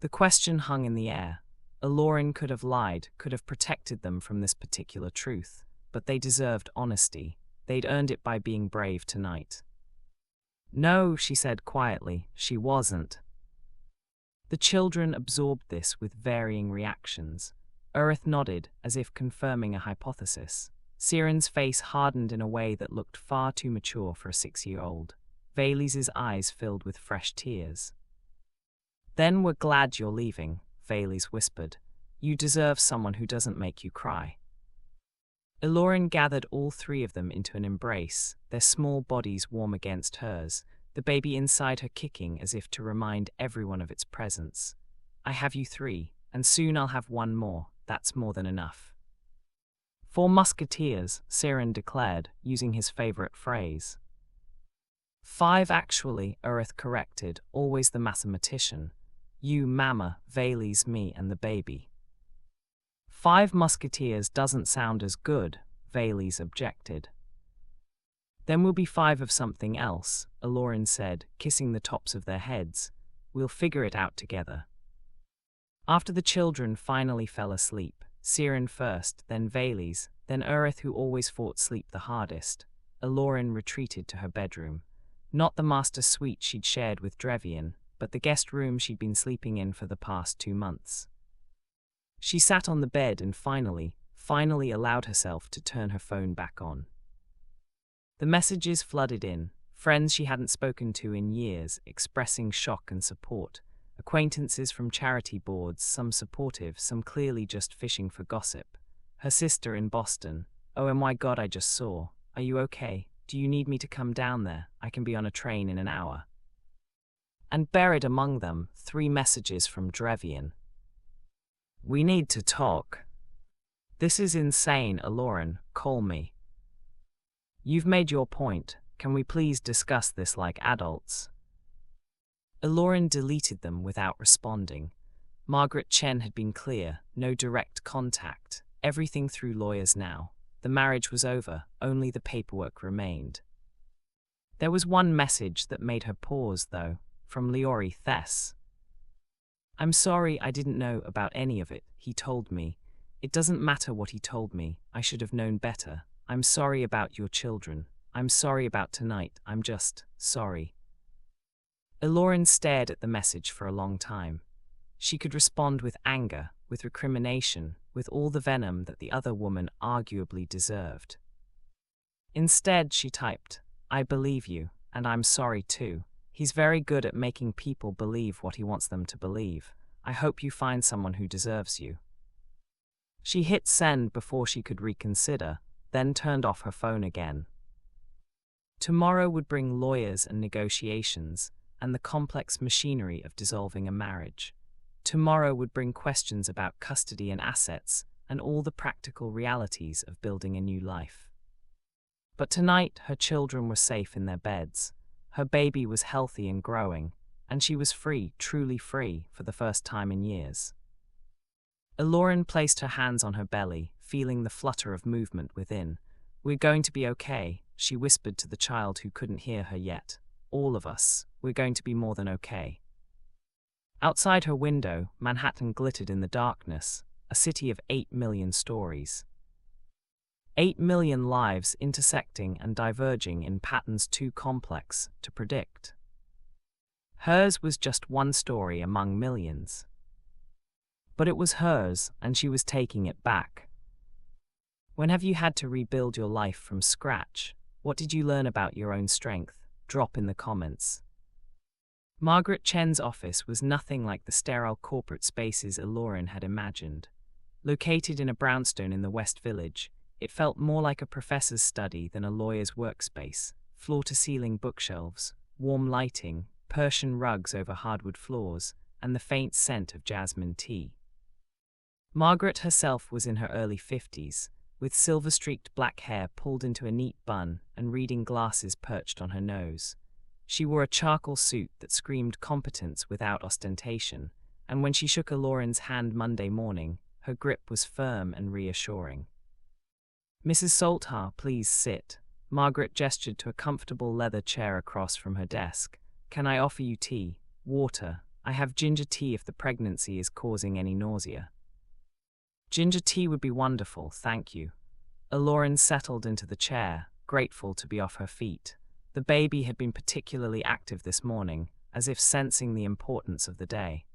Speaker 1: The question hung in the air. Eloryn could have lied, could have protected them from this particular truth, but they deserved honesty. They'd earned it by being brave tonight. No, she said quietly, she wasn't. The children absorbed this with varying reactions. Urith nodded, as if confirming a hypothesis. Siren's face hardened in a way that looked far too mature for a 6-year-old. Valys's eyes filled with fresh tears. Then we're glad you're leaving, Valys whispered. You deserve someone who doesn't make you cry. Eloryn gathered all three of them into an embrace, their small bodies warm against hers, the baby inside her kicking as if to remind everyone of its presence. I have you 3, and soon I'll have 1 more. That's more than enough. 4 musketeers, Siren declared, using his favorite phrase. 5 actually, Urith corrected, always the mathematician. You, Mama, Valys, me, and the baby. 5 musketeers doesn't sound as good, Valys objected. Then we'll be 5 of something else, Eloryn said, kissing the tops of their heads. We'll figure it out together. After the children finally fell asleep, Siren first, then Valys, then Urith, who always fought sleep the hardest, Eloryn retreated to her bedroom. Not the master suite she'd shared with Drevian, but the guest room she'd been sleeping in for the past 2 months. She sat on the bed and finally allowed herself to turn her phone back on. The messages flooded in, friends she hadn't spoken to in years, expressing shock and support, acquaintances from charity boards, some supportive, some clearly just fishing for gossip. Her sister in Boston. Oh my God, I just saw. Are you okay? Do you need me to come down there? I can be on a train in an hour. And buried among them, 3 messages from Drevian. We need to talk. This is insane, Eloryn. Call me. You've made your point. Can we please discuss this like adults? Eloryn deleted them without responding. Margaret Chen had been clear, no direct contact, everything through lawyers now. The marriage was over, only the paperwork remained. There was one message that made her pause, though, from Leori Thess. I'm sorry I didn't know about any of it, he told me. It doesn't matter what he told me, I should have known better. I'm sorry about your children. I'm sorry about tonight, I'm just sorry. Eloryn stared at the message for a long time. She could respond with anger, with recrimination, with all the venom that the other woman arguably deserved. Instead, she typed, I believe you, and I'm sorry too. He's very good at making people believe what he wants them to believe. I hope you find someone who deserves you. She hit send before she could reconsider, then turned off her phone again. Tomorrow would bring lawyers and negotiations, and the complex machinery of dissolving a marriage. Tomorrow would bring questions about custody and assets, and all the practical realities of building a new life. But tonight, her children were safe in their beds. Her baby was healthy and growing, and she was free, truly free, for the first time in years. Eloryn placed her hands on her belly, feeling the flutter of movement within. We're going to be okay, she whispered to the child who couldn't hear her yet. All of us, we're going to be more than okay. Outside her window, Manhattan glittered in the darkness, a city of 8 million stories. 8 million lives intersecting and diverging in patterns too complex to predict. Hers was just one story among millions. But it was hers, and she was taking it back. When have you had to rebuild your life from scratch? What did you learn about your own strength? Drop in the comments. Margaret Chen's office was nothing like the sterile corporate spaces Eloryn had imagined. Located in a brownstone in the West Village, it felt more like a professor's study than a lawyer's workspace. Floor-to-ceiling bookshelves, warm lighting, Persian rugs over hardwood floors, and the faint scent of jasmine tea. Margaret herself was in her early 50s, with silver-streaked black hair pulled into a neat bun and reading glasses perched on her nose. She wore a charcoal suit that screamed competence without ostentation, and when she shook Eloryn's hand Monday morning, her grip was firm and reassuring. "Mrs. Salter, please sit." Margaret gestured to a comfortable leather chair across from her desk. "Can I offer you tea? Water? I have ginger tea if the pregnancy is causing any nausea." "Ginger tea would be wonderful, thank you." Eloryn settled into the chair, grateful to be off her feet. The baby had been particularly active this morning, as if sensing the importance of the day.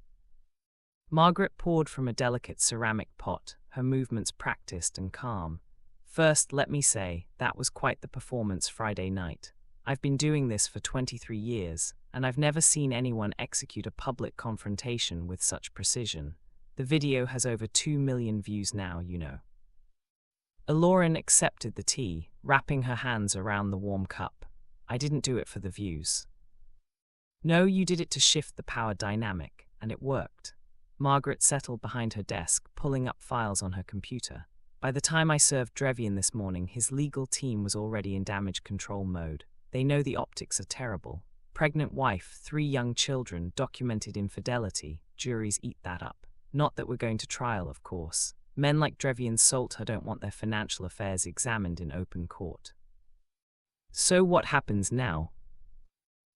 Speaker 1: Margaret poured from a delicate ceramic pot, her movements practiced and calm. "First, let me say, that was quite the performance Friday night. I've been doing this for 23 years, and I've never seen anyone execute a public confrontation with such precision. The video has over 2 million views now, you know." Eloryn accepted the tea, wrapping her hands around the warm cup. "I didn't do it for the views." "No, you did it to shift the power dynamic, and it worked." Margaret settled behind her desk, pulling up files on her computer. "By the time I served Drevian this morning, his legal team was already in damage control mode. They know the optics are terrible. Pregnant wife, 3 young children, documented infidelity. Juries eat that up. Not that we're going to trial, of course. Men like Drevian Salter don't want their financial affairs examined in open court." "So what happens now?"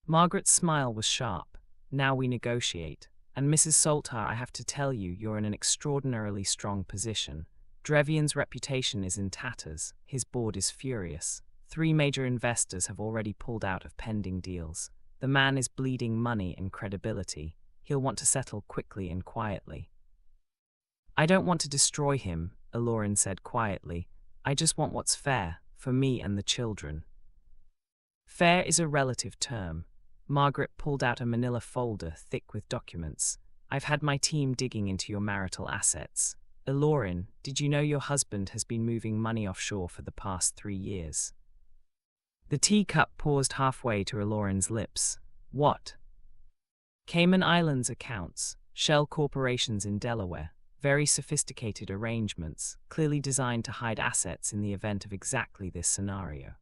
Speaker 1: Margaret's smile was sharp. "Now we negotiate. And Mrs. Salter, I have to tell you, you're in an extraordinarily strong position. Drevian's reputation is in tatters. His board is furious. 3 major investors have already pulled out of pending deals. The man is bleeding money and credibility. He'll want to settle quickly and quietly." "I don't want to destroy him," Eloryn said quietly. "I just want what's fair, for me and the children." "Fair is a relative term." Margaret pulled out a manila folder thick with documents. "I've had my team digging into your marital assets. Eloryn, did you know your husband has been moving money offshore for the past 3 years?" The teacup paused halfway to Eloryn's lips. "What?" "Cayman Islands accounts, shell corporations in Delaware. Very sophisticated arrangements, clearly designed to hide assets in the event of exactly this scenario."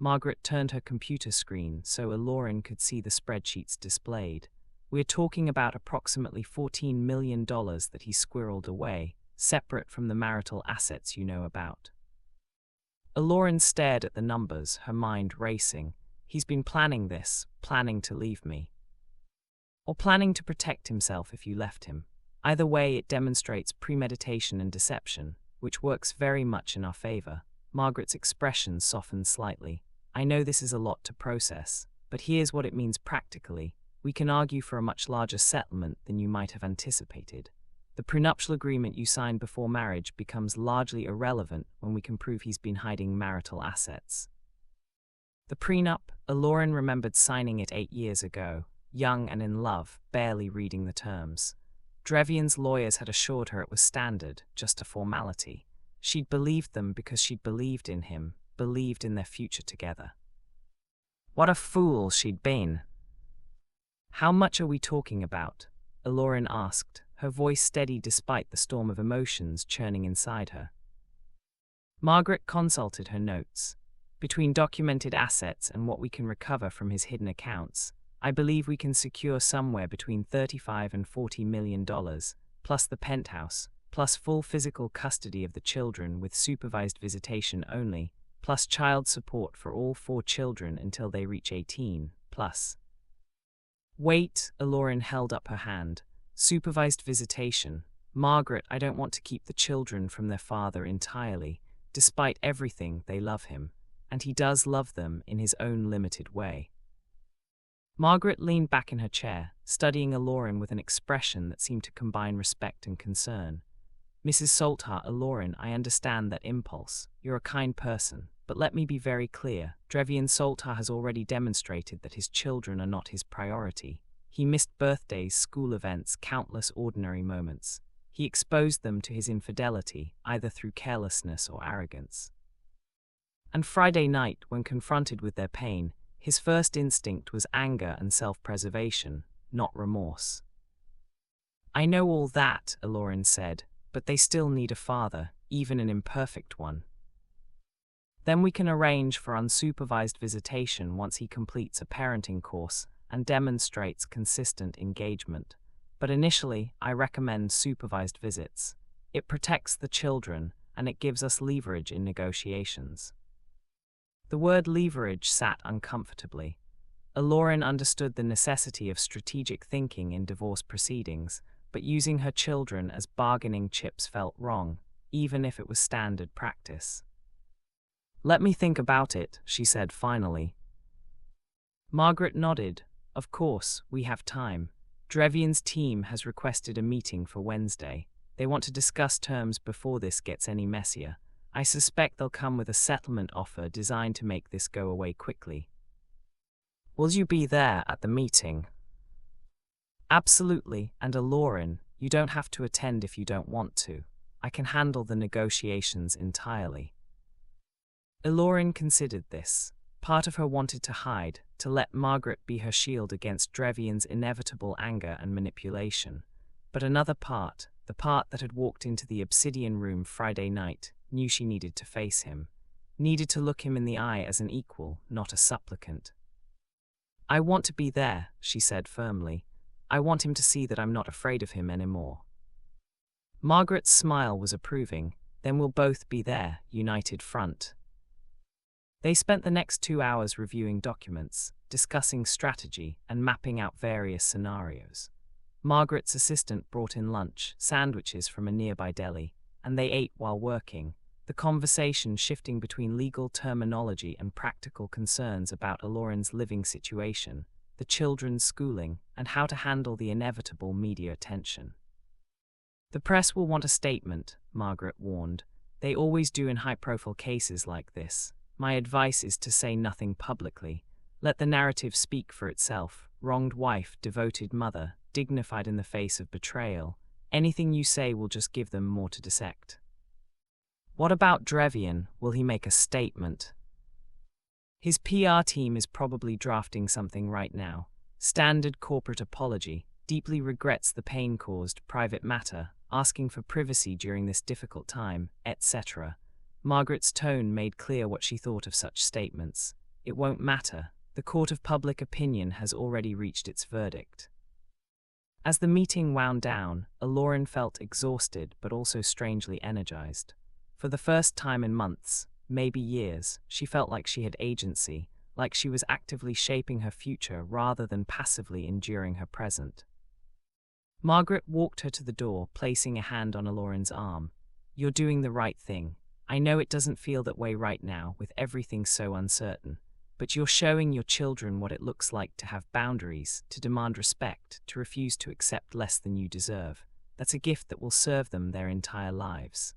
Speaker 1: Margaret turned her computer screen so Eloryn could see the spreadsheets displayed. "We're talking about approximately $14 million that he squirreled away, separate from the marital assets you know about." Eloryn stared at the numbers, her mind racing. "He's been planning this, planning to leave me. Or planning to protect himself if you left him. Either way, it demonstrates premeditation and deception, which works very much in our favor." Margaret's expression softened slightly. "I know this is a lot to process, but here's what it means practically. We can argue for a much larger settlement than you might have anticipated. The prenuptial agreement you signed before marriage becomes largely irrelevant when we can prove he's been hiding marital assets." The prenup, Eloryn remembered signing it 8 years ago, young and in love, barely reading the terms. Drevian's lawyers had assured her it was standard, just a formality. She'd believed them because she'd believed in him, believed in their future together. What a fool she'd been. "How much are we talking about?" Eloryn asked, her voice steady despite the storm of emotions churning inside her. Margaret consulted her notes. "Between documented assets and what we can recover from his hidden accounts, I believe we can secure somewhere between $35 and $40 million, plus the penthouse, plus full physical custody of the children with supervised visitation only, plus child support for all 4 children until they reach 18, plus—" "Wait," Eloryn held up her hand. "Supervised visitation. Margaret, I don't want to keep the children from their father entirely. Despite everything, they love him, and he does love them in his own limited way." Margaret leaned back in her chair, studying Eloryn with an expression that seemed to combine respect and concern. "Mrs. Salter, Eloryn, I understand that impulse. You're a kind person, but let me be very clear. Drevian Salter has already demonstrated that his children are not his priority. He missed birthdays, school events, countless ordinary moments. He exposed them to his infidelity, either through carelessness or arrogance. And Friday night, when confronted with their pain, his first instinct was anger and self-preservation, not remorse. "I know all that," Eloryn said, "but they still need a father, even an imperfect one. Then we can arrange for unsupervised visitation once he completes a parenting course and demonstrates consistent engagement. But initially, I recommend supervised visits. It protects the children, and it gives us leverage in negotiations." The word leverage sat uncomfortably. Eloryn understood the necessity of strategic thinking in divorce proceedings, but using her children as bargaining chips felt wrong, even if it was standard practice. "Let me think about it," she said finally. Margaret nodded. "Of course, we have time. Drevion's team has requested a meeting for Wednesday. They want to discuss terms before this gets any messier. I suspect they'll come with a settlement offer designed to make this go away quickly." "Will you be there at the meeting?" "Absolutely, and Eloryn, you don't have to attend if you don't want to. I can handle the negotiations entirely." Eloryn considered this. Part of her wanted to hide, to let Margaret be her shield against Drevion's inevitable anger and manipulation. But another part, the part that had walked into the obsidian room Friday night, knew she needed to face him, needed to look him in the eye as an equal, not a supplicant. "I want to be there," she said firmly. "I want him to see that I'm not afraid of him anymore." Margaret's smile was approving. "Then we'll both be there, united front." They spent the next 2 hours reviewing documents, discussing strategy, and mapping out various scenarios. Margaret's assistant brought in lunch, sandwiches from a nearby deli, and they ate while working, the conversation shifting between legal terminology and practical concerns about Eloryn's living situation, the children's schooling, and how to handle the inevitable media attention. "The press will want a statement," Margaret warned. "They always do in high-profile cases like this. My advice is to say nothing publicly. Let the narrative speak for itself. Wronged wife, devoted mother, dignified in the face of betrayal. Anything you say will just give them more to dissect." "What about Drevion? Will he make a statement?" "His PR team is probably drafting something right now. Standard corporate apology, deeply regrets the pain caused, private matter, asking for privacy during this difficult time, etc." Margaret's tone made clear what she thought of such statements. It won't matter. The court of public opinion has already reached its verdict. As the meeting wound down, Eloryn felt exhausted but also strangely energized. For the first time in months, maybe years, she felt like she had agency, like she was actively shaping her future rather than passively enduring her present. Margaret walked her to the door, placing a hand on Eloryn's arm. "You're doing the right thing. I know it doesn't feel that way right now, with everything so uncertain, but you're showing your children what it looks like to have boundaries, to demand respect, to refuse to accept less than you deserve. That's a gift that will serve them their entire lives."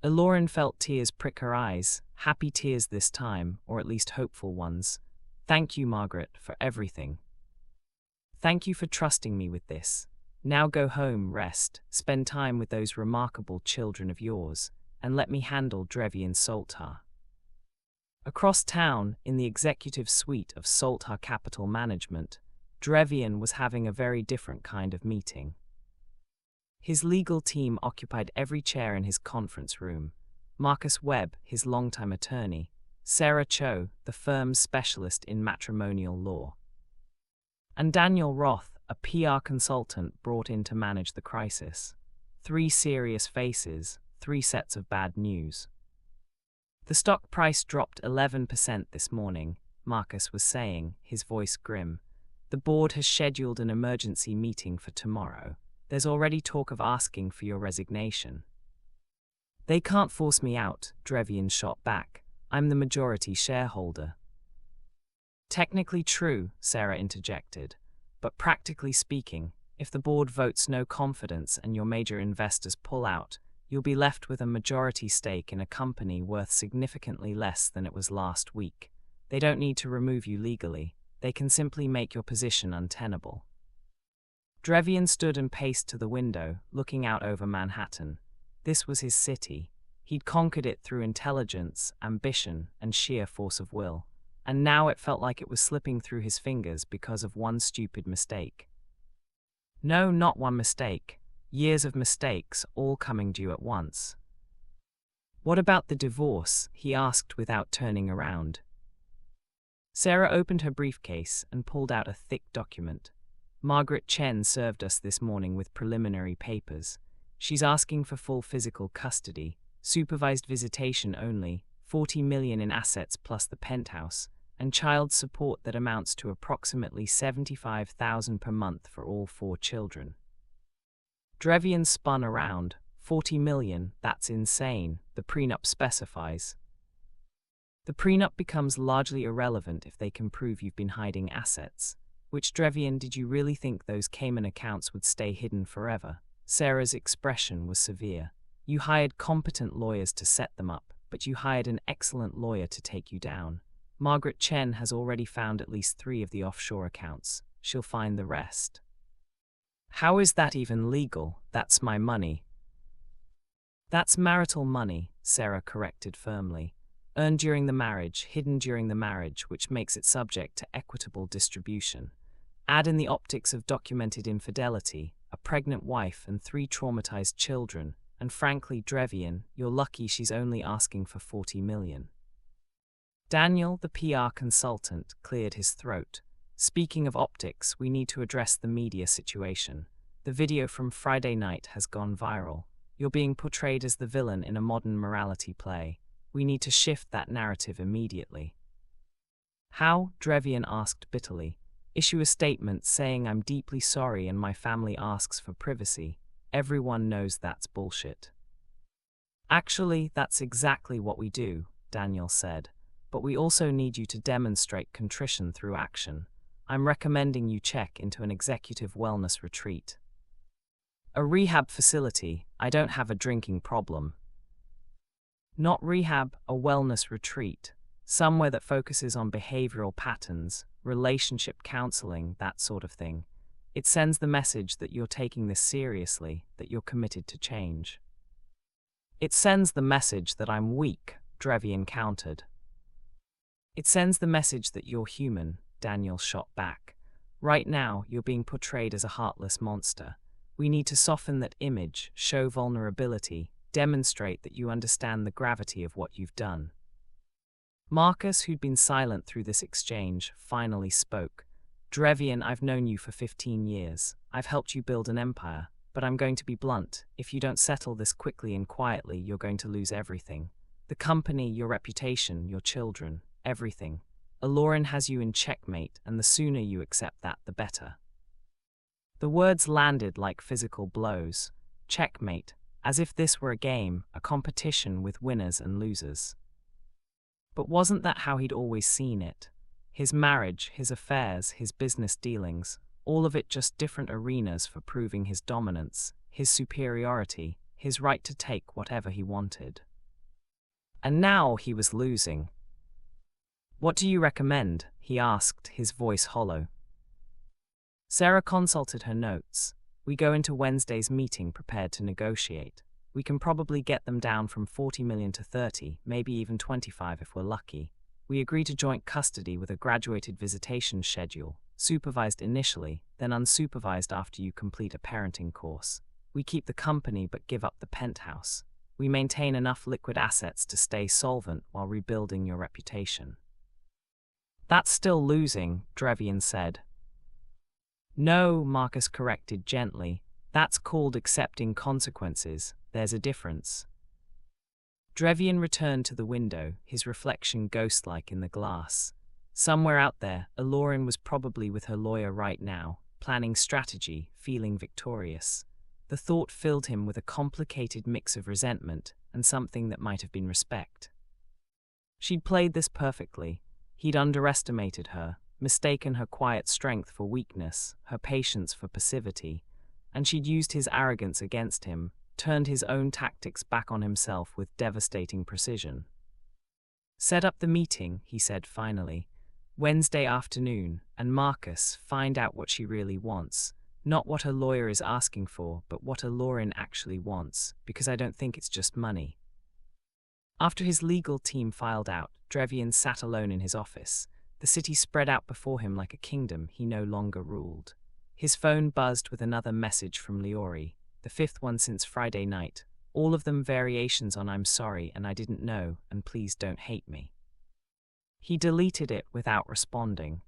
Speaker 1: Eloryn felt tears prick her eyes, happy tears this time, or at least hopeful ones. "Thank you, Margaret, for everything. Thank you for trusting me with this. Now go home, rest, spend time with those remarkable children of yours, and let me handle Drevion Saltar." Across town, in the executive suite of Saltar Capital Management, Drevion was having a very different kind of meeting. His legal team occupied every chair in his conference room. Marcus Webb, his longtime attorney, Sarah Cho, the firm's specialist in matrimonial law, and Daniel Roth, a PR consultant brought in to manage the crisis. 3 serious faces, 3 sets of bad news. "The stock price dropped 11% this morning," Marcus was saying, his voice grim. "The board has scheduled an emergency meeting for tomorrow. There's already talk of asking for your resignation." "They can't force me out," Drevion shot back. "I'm the majority shareholder." "Technically true," Sarah interjected. "But practically speaking, if the board votes no confidence and your major investors pull out, you'll be left with a majority stake in a company worth significantly less than it was last week. They don't need to remove you legally. they can simply make your position untenable. Drevian stood and paced to the window, looking out over Manhattan. This was his city. He'd conquered it through intelligence, ambition, and sheer force of will. And now it felt like it was slipping through his fingers because of one stupid mistake. No, not one mistake. Years of mistakes, all coming due at once. "What about the divorce?" he asked without turning around. Sarah opened her briefcase and pulled out a thick document. "Margaret Chen served us this morning with preliminary papers. She's asking for full physical custody, supervised visitation only, 40 million in assets plus the penthouse, and child support that amounts to approximately 75,000 per month for all 4 children." Drevian spun around. 40 million, that's insane, the prenup specifies. The prenup becomes largely irrelevant if they can prove you've been hiding assets. Which Drevian, did you really think those Cayman accounts would stay hidden forever? Sarah's expression was severe. "You hired competent lawyers to set them up, but you hired an excellent lawyer to take you down. Margaret Chen has already found at least 3 of the offshore accounts. She'll find the rest." "How is that even legal? That's my money." "That's marital money," Sarah corrected firmly. "Earned during the marriage, hidden during the marriage, which makes it subject to equitable distribution. Add in the optics of documented infidelity, a pregnant wife and 3 traumatized children, and frankly, Drevian, you're lucky she's only asking for 40 million. Daniel, the PR consultant, cleared his throat. "Speaking of optics, we need to address the media situation. The video from Friday night has gone viral. You're being portrayed as the villain in a modern morality play. We need to shift that narrative immediately." "How?" Drevian asked bitterly. "Issue a statement saying I'm deeply sorry and my family asks for privacy. Everyone knows that's bullshit." "Actually, that's exactly what we do," Daniel said. "But we also need you to demonstrate contrition through action. I'm recommending you check into an executive wellness retreat." "A rehab facility. I don't have a drinking problem." "Not rehab, a wellness retreat. Somewhere that focuses on behavioral patterns, relationship counseling, that sort of thing. It sends the message that you're taking this seriously, that you're committed to change." "It sends the message that I'm weak," Drevian countered. "It sends the message that you're human," Daniel shot back. "Right now, you're being portrayed as a heartless monster. We need to soften that image, show vulnerability, demonstrate that you understand the gravity of what you've done." Marcus, who'd been silent through this exchange, finally spoke. "Drevian, I've known you for 15 years. I've helped you build an empire. But I'm going to be blunt. If you don't settle this quickly and quietly, you're going to lose everything. The company, your reputation, your children, everything. Eloryn has you in checkmate, and the sooner you accept that, the better." The words landed like physical blows. Checkmate, as if this were a game, a competition with winners and losers. But wasn't that how he'd always seen it? His marriage, his affairs, his business dealings, all of it just different arenas for proving his dominance, his superiority, his right to take whatever he wanted. And now he was losing. "What do you recommend?" he asked, his voice hollow. Sarah consulted her notes. "We go into Wednesday's meeting prepared to negotiate. We can probably get them down from 40 million to 30, maybe even 25 if we're lucky. We agree to joint custody with a graduated visitation schedule, supervised initially, then unsupervised after you complete a parenting course. We keep the company but give up the penthouse. We maintain enough liquid assets to stay solvent while rebuilding your reputation." "That's still losing," Drevian said. "No," Marcus corrected gently. "That's called accepting consequences. There's a difference." Drevian returned to the window, his reflection ghost-like in the glass. Somewhere out there, Eloryn was probably with her lawyer right now, planning strategy, feeling victorious. The thought filled him with a complicated mix of resentment and something that might have been respect. She'd played this perfectly. He'd underestimated her, mistaken her quiet strength for weakness, her patience for passivity, and she'd used his arrogance against him, turned his own tactics back on himself with devastating precision. "Set up the meeting," he said finally. Wednesday afternoon, and Marcus, find out what she really wants. Not what a lawyer is asking for, but what Eloryn actually wants, because I don't think it's just money. After his legal team filed out, Drevian sat alone in his office. The city spread out before him like a kingdom he no longer ruled. His phone buzzed with another message from Eloryn, the fifth one since Friday night, all of them variations on "I'm sorry and I didn't know and please don't hate me." He deleted it without responding.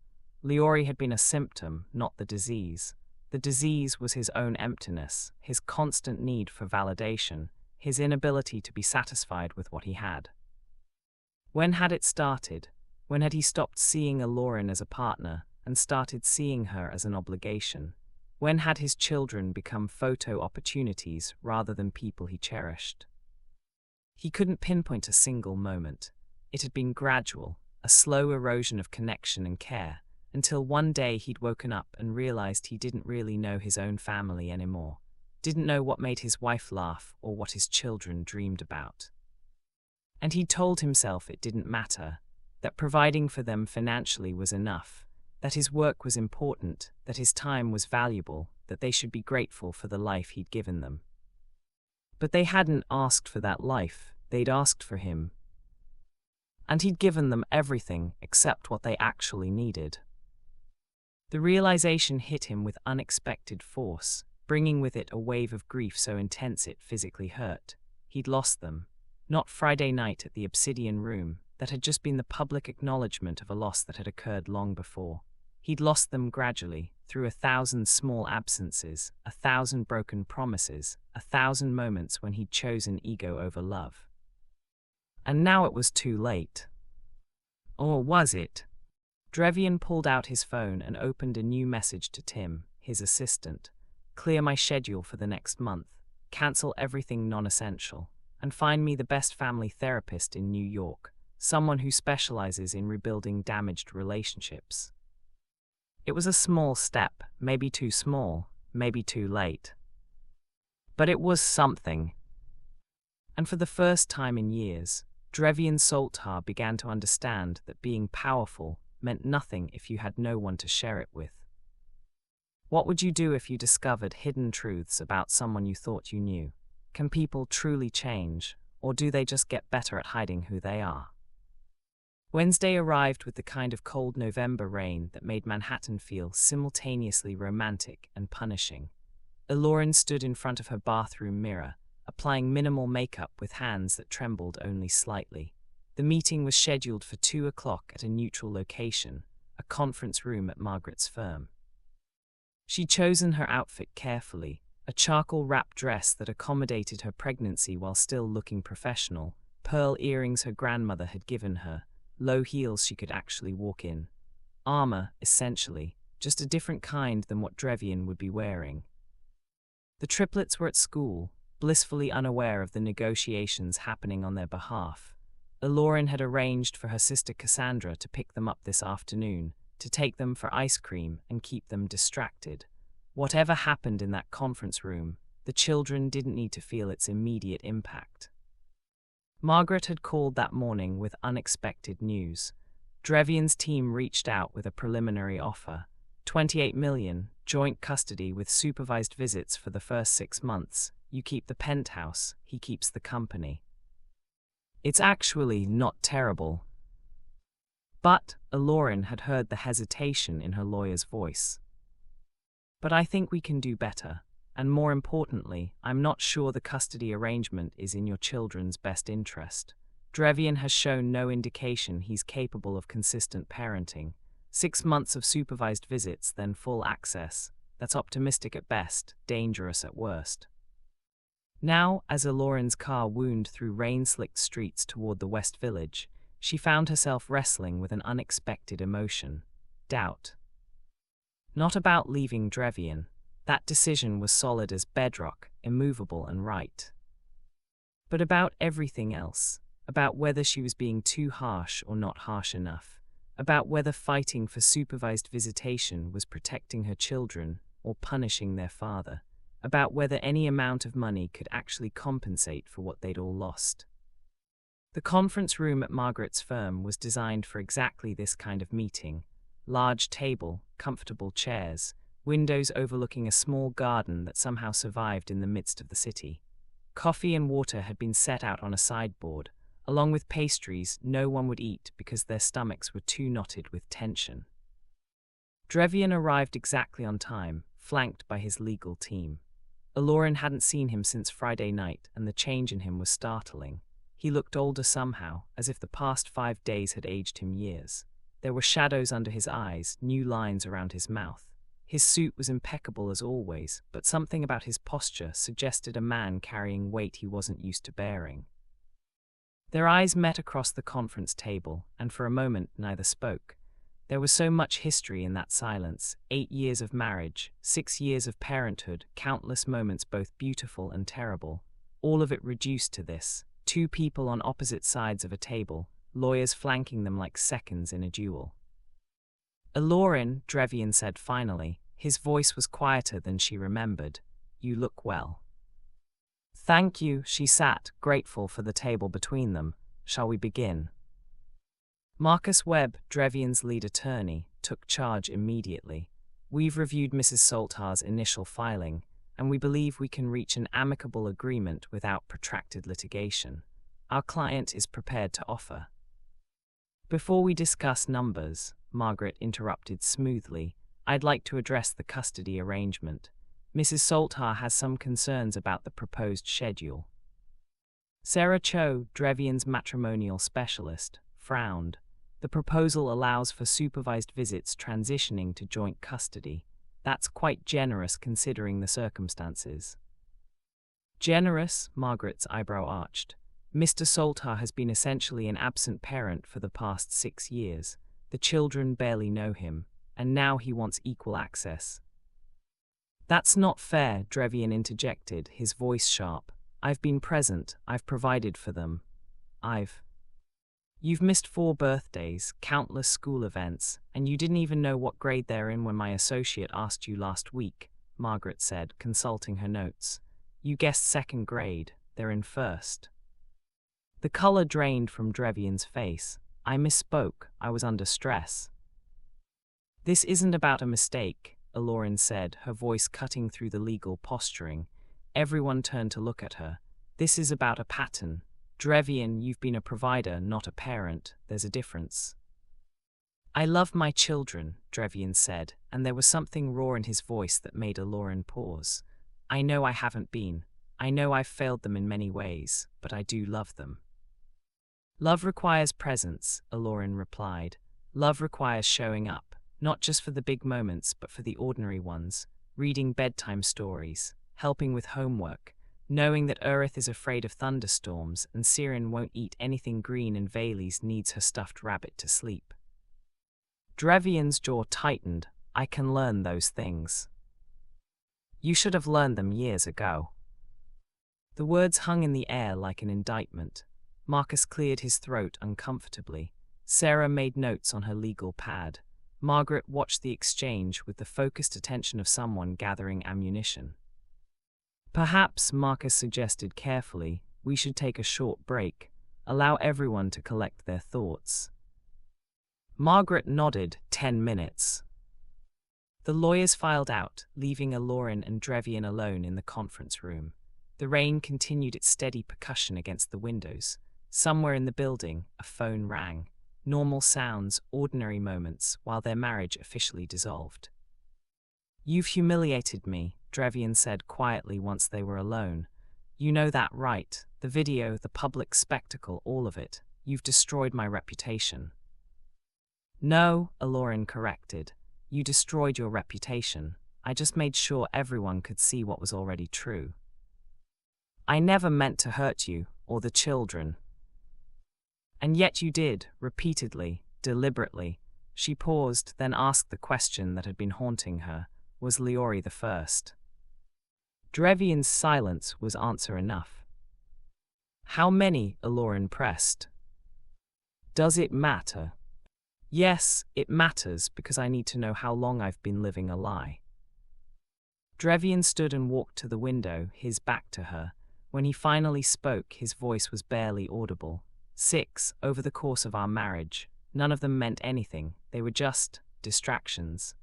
Speaker 1: Eloryn had been a symptom, not the disease. The disease was his own emptiness, his constant need for validation, his inability to be satisfied with what he had. When had it started? When had he stopped seeing Eloryn as a partner and started seeing her as an obligation? When had his children become photo opportunities rather than people he cherished? He couldn't pinpoint a single moment. It had been gradual, a slow erosion of connection and care, until one day he'd woken up and realized he didn't really know his own family anymore, didn't know what made his wife laugh or what his children dreamed about. And he told himself it didn't matter, that providing for them financially was enough, that his work was important, that his time was valuable, that they should be grateful for the life he'd given them. But they hadn't asked for that life, they'd asked for him. And he'd given them everything except what they actually needed. The realization hit him with unexpected force, bringing with it a wave of grief so intense it physically hurt. He'd lost them. Not Friday night at the Obsidian Room, that had just been the public acknowledgement of a loss that had occurred long before. He'd lost them gradually, through 1,000 small absences, 1,000 broken promises, 1,000 moments when he'd chosen ego over love. And now it was too late. Or was it? Drevian pulled out his phone and opened a new message to Tim, his assistant. Clear my schedule for the next month, cancel everything non-essential, and find me the best family therapist in New York, someone who specializes in rebuilding damaged relationships. It was a small step, maybe too small, maybe too late. But it was something. And for the first time in years, Drevian Soltar began to understand that being powerful meant nothing if you had no one to share it with. What would you do if you discovered hidden truths about someone you thought you knew? Can people truly change, or do they just get better at hiding who they are? Wednesday arrived with the kind of cold November rain that made Manhattan feel simultaneously romantic and punishing. Eloryn stood in front of her bathroom mirror, applying minimal makeup with hands that trembled only slightly. The meeting was scheduled for 2 o'clock at a neutral location, a conference room at Margaret's firm. She'd chosen her outfit carefully, a charcoal-wrapped dress that accommodated her pregnancy while still looking professional, pearl earrings her grandmother had given her, low heels she could actually walk in. Armor, essentially, just a different kind than what Drevian would be wearing. The triplets were at school, blissfully unaware of the negotiations happening on their behalf. Eloryn had arranged for her sister Cassandra to pick them up this afternoon, to take them for ice cream and keep them distracted. Whatever happened in that conference room, the children didn't need to feel its immediate impact. Margaret had called that morning with unexpected news. Drevian's team reached out with a preliminary offer. $28 million, joint custody with supervised visits for the first 6 months. You keep the penthouse, he keeps the company. It's actually not terrible. But Eloryn had heard the hesitation in her lawyer's voice. But I think we can do better. And more importantly, I'm not sure the custody arrangement is in your children's best interest. Drevian has shown no indication he's capable of consistent parenting. 6 months of supervised visits, then full access. That's optimistic at best, dangerous at worst. Now, as Eloryn's car wound through rain-slicked streets toward the West Village, she found herself wrestling with an unexpected emotion: doubt. Not about leaving Drevian. That decision was solid as bedrock, immovable and right. But about everything else, about whether she was being too harsh or not harsh enough, about whether fighting for supervised visitation was protecting her children or punishing their father, about whether any amount of money could actually compensate for what they'd all lost. The conference room at Margaret's firm was designed for exactly this kind of meeting. Large table, comfortable chairs, windows overlooking a small garden that somehow survived in the midst of the city. Coffee and water had been set out on a sideboard, along with pastries no one would eat because their stomachs were too knotted with tension. Trevian arrived exactly on time, flanked by his legal team. Eloryn hadn't seen him since Friday night, and the change in him was startling. He looked older somehow, as if the past 5 days had aged him years. There were shadows under his eyes, new lines around his mouth. His suit was impeccable as always, but something about his posture suggested a man carrying weight he wasn't used to bearing. Their eyes met across the conference table, and for a moment neither spoke. There was so much history in that silence: 8 years of marriage, 6 years of parenthood, countless moments both beautiful and terrible. All of it reduced to this: 2 people on opposite sides of a table, lawyers flanking them like seconds in a duel. "Eloryn," Trevian said finally. His voice was quieter than she remembered. "You look well." "Thank you," she sat, grateful for the table between them. "Shall we begin?" Marcus Webb, Trevian's lead attorney, took charge immediately. "We've reviewed Mrs. Saltar's initial filing, and we believe we can reach an amicable agreement without protracted litigation. Our client is prepared to offer." "Before we discuss numbers," Margaret interrupted smoothly, "I'd like to address the custody arrangement. Mrs. Saltar has some concerns about the proposed schedule." Sarah Cho, Trevian's matrimonial specialist, frowned. "The proposal allows for supervised visits transitioning to joint custody. That's quite generous considering the circumstances." "Generous?" Margaret's eyebrow arched. "Mr. Saltar has been essentially an absent parent for the past 6 years. The children barely know him, and now he wants equal access." "That's not fair," Trevian interjected, his voice sharp. "I've been present, I've provided for them. You've missed 4 birthdays, countless school events, and you didn't even know what grade they're in when my associate asked you last week," Margaret said, consulting her notes. "You guessed 2nd grade, they're in 1st. The color drained from Trevian's face. "I misspoke, I was under stress." "This isn't about a mistake," Eloryn said, her voice cutting through the legal posturing. Everyone turned to look at her. "This is about a pattern. Trevian, you've been a provider, not a parent. There's a difference." "I love my children," Trevian said, and there was something raw in his voice that made Eloryn pause. "I know I haven't been. I know I've failed them in many ways, but I do love them." "Love requires presence," Eloryn replied. "Love requires showing up, not just for the big moments, but for the ordinary ones. Reading bedtime stories, helping with homework, knowing that Urith is afraid of thunderstorms and Sirin won't eat anything green and Valys needs her stuffed rabbit to sleep." Trevian's jaw tightened. "I can learn those things." "You should have learned them years ago." The words hung in the air like an indictment. Marcus cleared his throat uncomfortably. Sarah made notes on her legal pad. Margaret watched the exchange with the focused attention of someone gathering ammunition. "Perhaps," Marcus suggested carefully, "we should take a short break. Allow everyone to collect their thoughts." Margaret nodded. 10 minutes. The lawyers filed out, leaving Eloryn and Trevian alone in the conference room. The rain continued its steady percussion against the windows. Somewhere in the building, a phone rang. Normal sounds, ordinary moments, while their marriage officially dissolved. "You've humiliated me," Trevian said quietly once they were alone. "You know that, right? The video, the public spectacle, all of it. You've destroyed my reputation." "No," Eloryn corrected. "You destroyed your reputation. I just made sure everyone could see what was already true. I never meant to hurt you, or the children." "And yet you did, repeatedly, deliberately." She paused, then asked the question that had been haunting her. Was Leori the first? Trevian's silence was answer enough. "How many?" Eloryn pressed. "Does it matter?" "Yes, it matters, because I need to know how long I've been living a lie." Trevian stood and walked to the window, his back to her. When he finally spoke, his voice was barely audible. 6 over the course of our marriage. None of them meant anything. They were just distractions.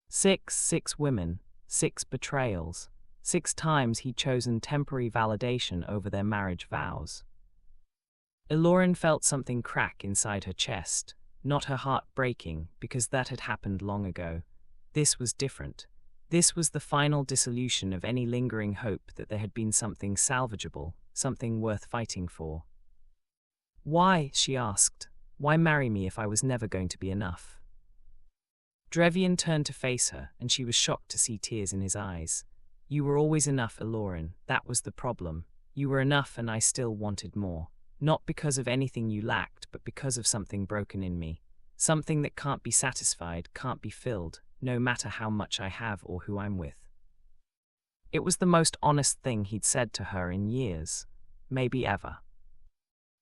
Speaker 1: 6 women, 6 betrayals. 6 times he'd chosen temporary validation over their marriage vows. Eloryn felt something crack inside her chest, not her heart breaking, because that had happened long ago. This was different. This was the final dissolution of any lingering hope that there had been something salvageable, something worth fighting for. "Why?" she asked. "Why marry me if I was never going to be enough?" Trevian turned to face her, and she was shocked to see tears in his eyes. "You were always enough, Eloryn. That was the problem. You were enough, and I still wanted more. Not because of anything you lacked, but because of something broken in me. Something that can't be satisfied, can't be filled, no matter how much I have or who I'm with." It was the most honest thing he'd said to her in years, maybe ever.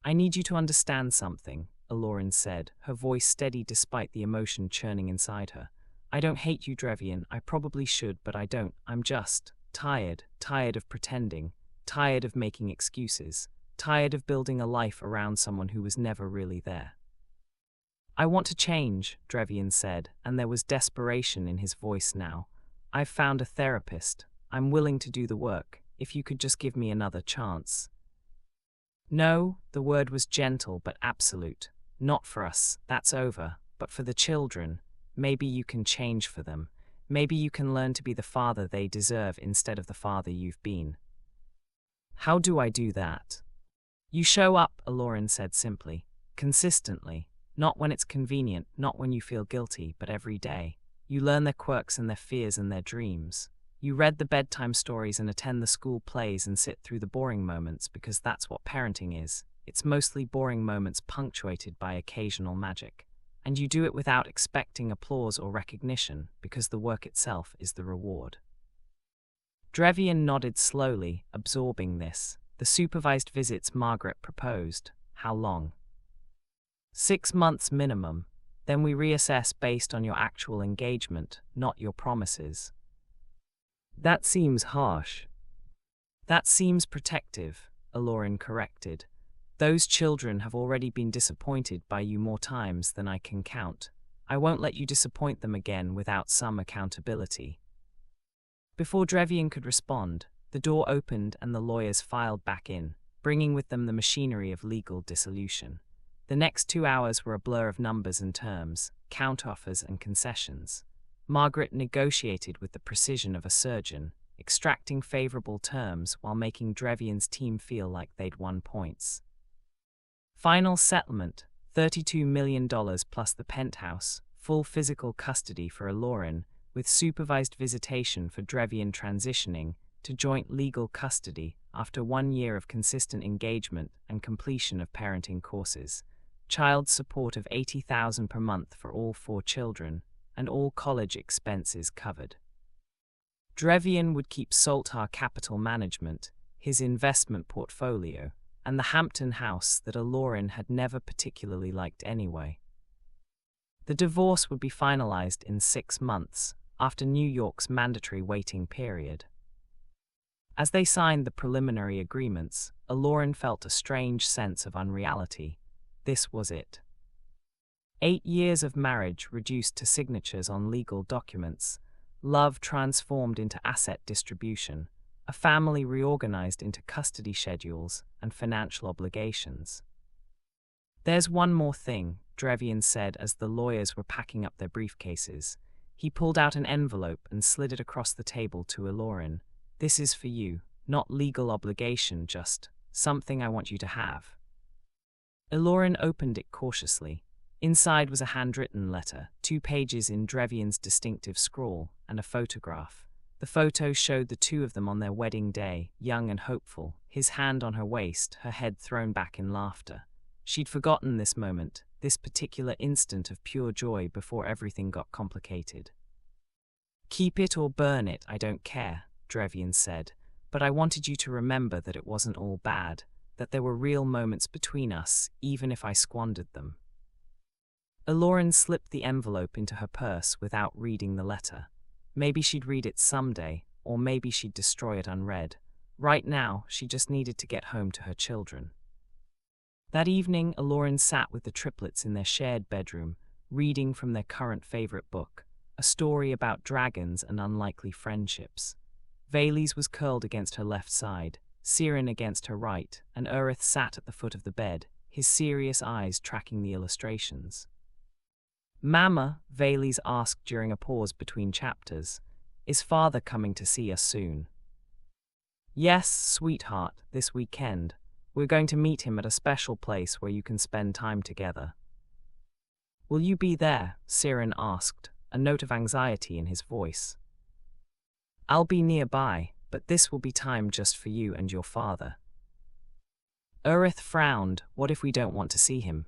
Speaker 1: "I need you to understand something," Eloryn said, her voice steady despite the emotion churning inside her. "I don't hate you, Trevian. I probably should, but I don't. I'm just tired of pretending, tired of making excuses, tired of building a life around someone who was never really there." "I want to change," Trevian said, and there was desperation in his voice now. "I've found a therapist. I'm willing to do the work, if you could just give me another chance." "No," the word was gentle but absolute. "Not for us, that's over, but for the children. Maybe you can change for them. Maybe you can learn to be the father they deserve instead of the father you've been." "How do I do that?" "You show up," Eloryn said simply. "Consistently. Not when it's convenient, not when you feel guilty, but every day. You learn their quirks and their fears and their dreams. You read the bedtime stories and attend the school plays and sit through the boring moments, because that's what parenting is. It's mostly boring moments punctuated by occasional magic. And you do it without expecting applause or recognition, because the work itself is the reward." Trevian nodded slowly, absorbing this. The supervised visits Margaret proposed. How long? 6 months minimum. Then we reassess based on your actual engagement, not your promises. "That seems harsh." "That seems protective," Eloryn corrected. "Those children have already been disappointed by you more times than I can count. I won't let you disappoint them again without some accountability." Before Trevian could respond, the door opened and the lawyers filed back in, bringing with them the machinery of legal dissolution. The next 2 hours were a blur of numbers and terms, counteroffers and concessions. Margaret negotiated with the precision of a surgeon, extracting favorable terms while making Trevian's team feel like they'd won points. Final settlement, $32 million plus the penthouse, full physical custody for Eloryn, with supervised visitation for Trevian transitioning to joint legal custody after 1 year of consistent engagement and completion of parenting courses. Child support of $80,000 per month for all 4 children, and all college expenses covered. Trevian would keep Saltar Capital Management, his investment portfolio, and the Hampton house that Eloryn had never particularly liked anyway. The divorce would be finalized in 6 months, after New York's mandatory waiting period. As they signed the preliminary agreements, Eloryn felt a strange sense of unreality. This was it. 8 years of marriage reduced to signatures on legal documents, love transformed into asset distribution, a family reorganized into custody schedules and financial obligations. "There's one more thing," Trevian said as the lawyers were packing up their briefcases. He pulled out an envelope and slid it across the table to Eloryn. "This is for you, not legal obligation, just something I want you to have." Eloryn opened it cautiously. Inside was a handwritten letter, 2 pages in Trevian's distinctive scrawl, and a photograph. The photo showed the 2 of them on their wedding day, young and hopeful, his hand on her waist, her head thrown back in laughter. She'd forgotten this moment, this particular instant of pure joy before everything got complicated. "Keep it or burn it, I don't care," Trevian said, "but I wanted you to remember that it wasn't all bad, that there were real moments between us, even if I squandered them." Eloryn slipped the envelope into her purse without reading the letter. Maybe she'd read it someday, or maybe she'd destroy it unread. Right now, she just needed to get home to her children. That evening, Eloryn sat with the triplets in their shared bedroom, reading from their current favorite book, a story about dragons and unlikely friendships. Valys was curled against her left side, Siren against her right, and Urith sat at the foot of the bed, his serious eyes tracking the illustrations. "Mama," Valys asked during a pause between chapters, "is father coming to see us soon?" "Yes, sweetheart, this weekend. We're going to meet him at a special place where you can spend time together." "Will you be there?" Siren asked, a note of anxiety in his voice. "I'll be nearby, but this will be time just for you and your father." Urith frowned. What if we don't want to see him?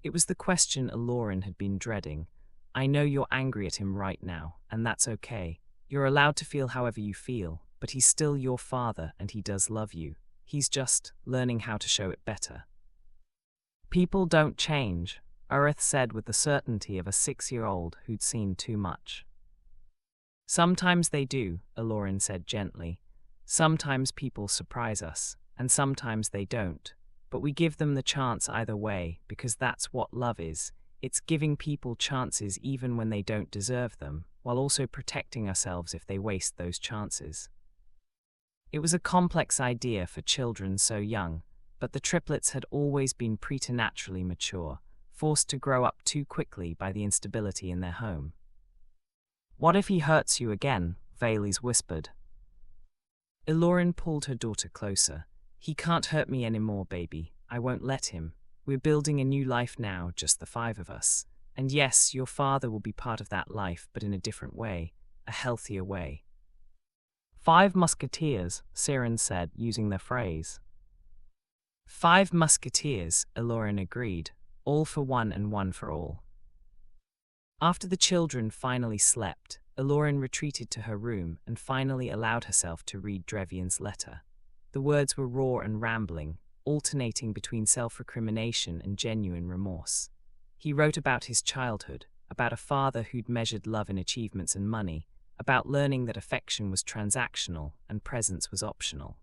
Speaker 1: It was the question Eloryn had been dreading. "I know you're angry at him right now, and that's okay. You're allowed to feel however you feel, but he's still your father and he does love you. He's just learning how to show it better." "People don't change," Urith said with the certainty of a 6-year-old who'd seen too much. "Sometimes they do," Eloryn said gently. "Sometimes people surprise us, and sometimes they don't. But we give them the chance either way, because that's what love is. It's giving people chances even when they don't deserve them, while also protecting ourselves if they waste those chances." It was a complex idea for children so young, but the triplets had always been preternaturally mature, forced to grow up too quickly by the instability in their home. "What if he hurts you again?" Valys whispered. Eloryn pulled her daughter closer. "He can't hurt me anymore, baby. I won't let him. We're building a new life now, just the 5 of us. And yes, your father will be part of that life, but in a different way, a healthier way." "5 musketeers," Siren said, using the phrase. "5 musketeers," Eloryn agreed, "all for one and one for all." After the children finally slept, Eloryn retreated to her room and finally allowed herself to read Drevian's letter. The words were raw and rambling, alternating between self-recrimination and genuine remorse. He wrote about his childhood, about a father who'd measured love in achievements and money, about learning that affection was transactional and presence was optional.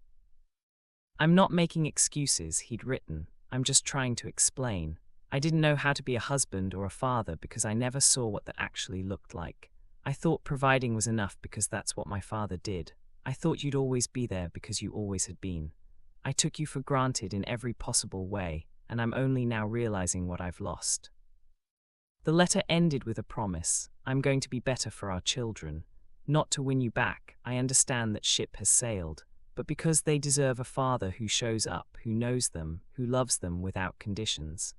Speaker 1: "I'm not making excuses," he'd written. "I'm just trying to explain. I didn't know how to be a husband or a father because I never saw what that actually looked like. I thought providing was enough because that's what my father did. I thought you'd always be there because you always had been. I took you for granted in every possible way, and I'm only now realizing what I've lost." The letter ended with a promise. "I'm going to be better for our children. Not to win you back, I understand that ship has sailed, but because they deserve a father who shows up, who knows them, who loves them without conditions.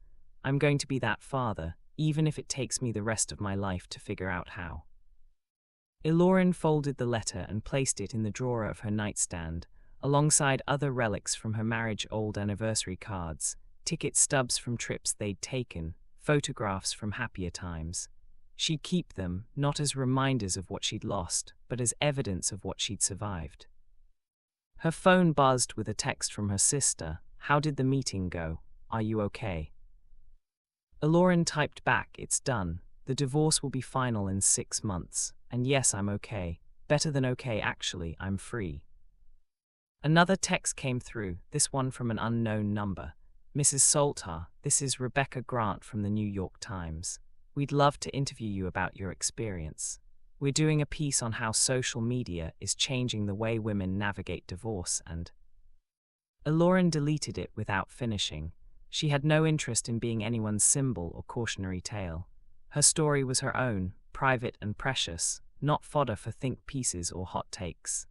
Speaker 1: I'm going to be that father, even if it takes me the rest of my life to figure out how." Eloryn folded the letter and placed it in the drawer of her nightstand, alongside other relics from her marriage, old anniversary cards, ticket stubs from trips they'd taken, photographs from happier times. She'd keep them, not as reminders of what she'd lost, but as evidence of what she'd survived. Her phone buzzed with a text from her sister. "How did the meeting go? Are you okay?" Eloryn typed back, "It's done. The divorce will be final in 6 months. And yes, I'm okay. Better than okay, actually. I'm free." Another text came through, this one from an unknown number. "Mrs. Salter, this is Rebecca Grant from the New York Times. We'd love to interview you about your experience. We're doing a piece on how social media is changing the way women navigate divorce and—" Eloryn deleted it without finishing. She had no interest in being anyone's symbol or cautionary tale. Her story was her own, private and precious, not fodder for think pieces or hot takes.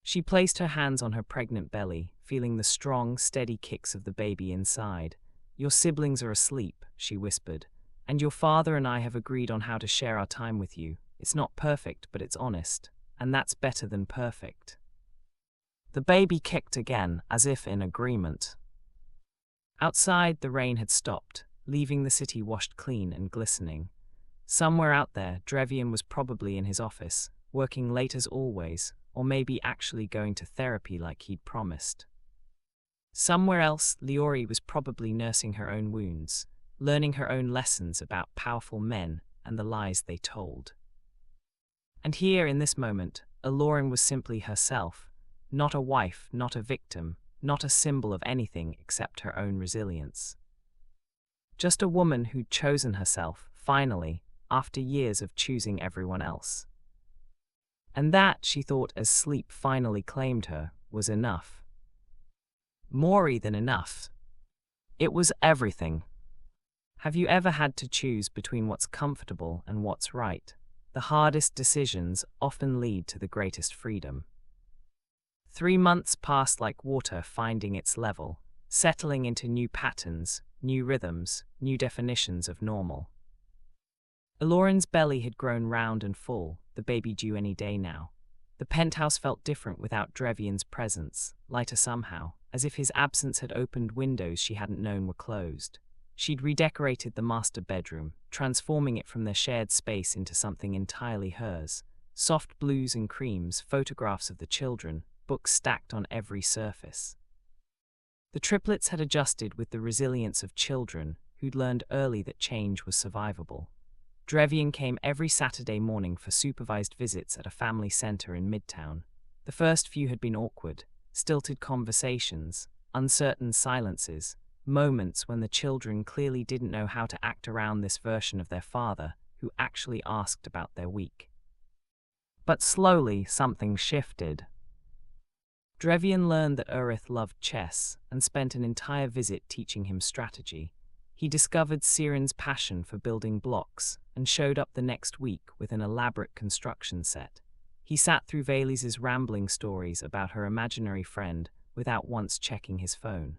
Speaker 1: She placed her hands on her pregnant belly, feeling the strong, steady kicks of the baby inside. "Your siblings are asleep," she whispered, "and your father and I have agreed on how to share our time with you. It's not perfect, but it's honest, and that's better than perfect." The baby kicked again, as if in agreement. Outside, the rain had stopped, leaving the city washed clean and glistening. Somewhere out there, Drevian was probably in his office, working late as always, or maybe actually going to therapy like he'd promised. Somewhere else, Leori was probably nursing her own wounds, learning her own lessons about powerful men and the lies they told. And here, in this moment, Eloryn was simply herself, not a wife, not a victim, not a symbol of anything except her own resilience. Just a woman who'd chosen herself, finally, after years of choosing everyone else. And that, she thought as sleep finally claimed her, was enough. More than enough. It was everything. Have you ever had to choose between what's comfortable and what's right? The hardest decisions often lead to the greatest freedom. 3 months passed like water finding its level, settling into new patterns, new rhythms, new definitions of normal. Eloryn's belly had grown round and full, the baby due any day now. The penthouse felt different without Drevion's presence, lighter somehow, as if his absence had opened windows she hadn't known were closed. She'd redecorated the master bedroom, transforming it from their shared space into something entirely hers. Soft blues and creams, photographs of the children, books stacked on every surface. The triplets had adjusted with the resilience of children who'd learned early that change was survivable. Drevion came every Saturday morning for supervised visits at a family center in Midtown. The first few had been awkward, stilted conversations, uncertain silences, moments when the children clearly didn't know how to act around this version of their father who actually asked about their week. But slowly, something shifted. Drevion learned that Urith loved chess and spent an entire visit teaching him strategy. He discovered Siren's passion for building blocks and showed up the next week with an elaborate construction set. He sat through Valey's rambling stories about her imaginary friend without once checking his phone.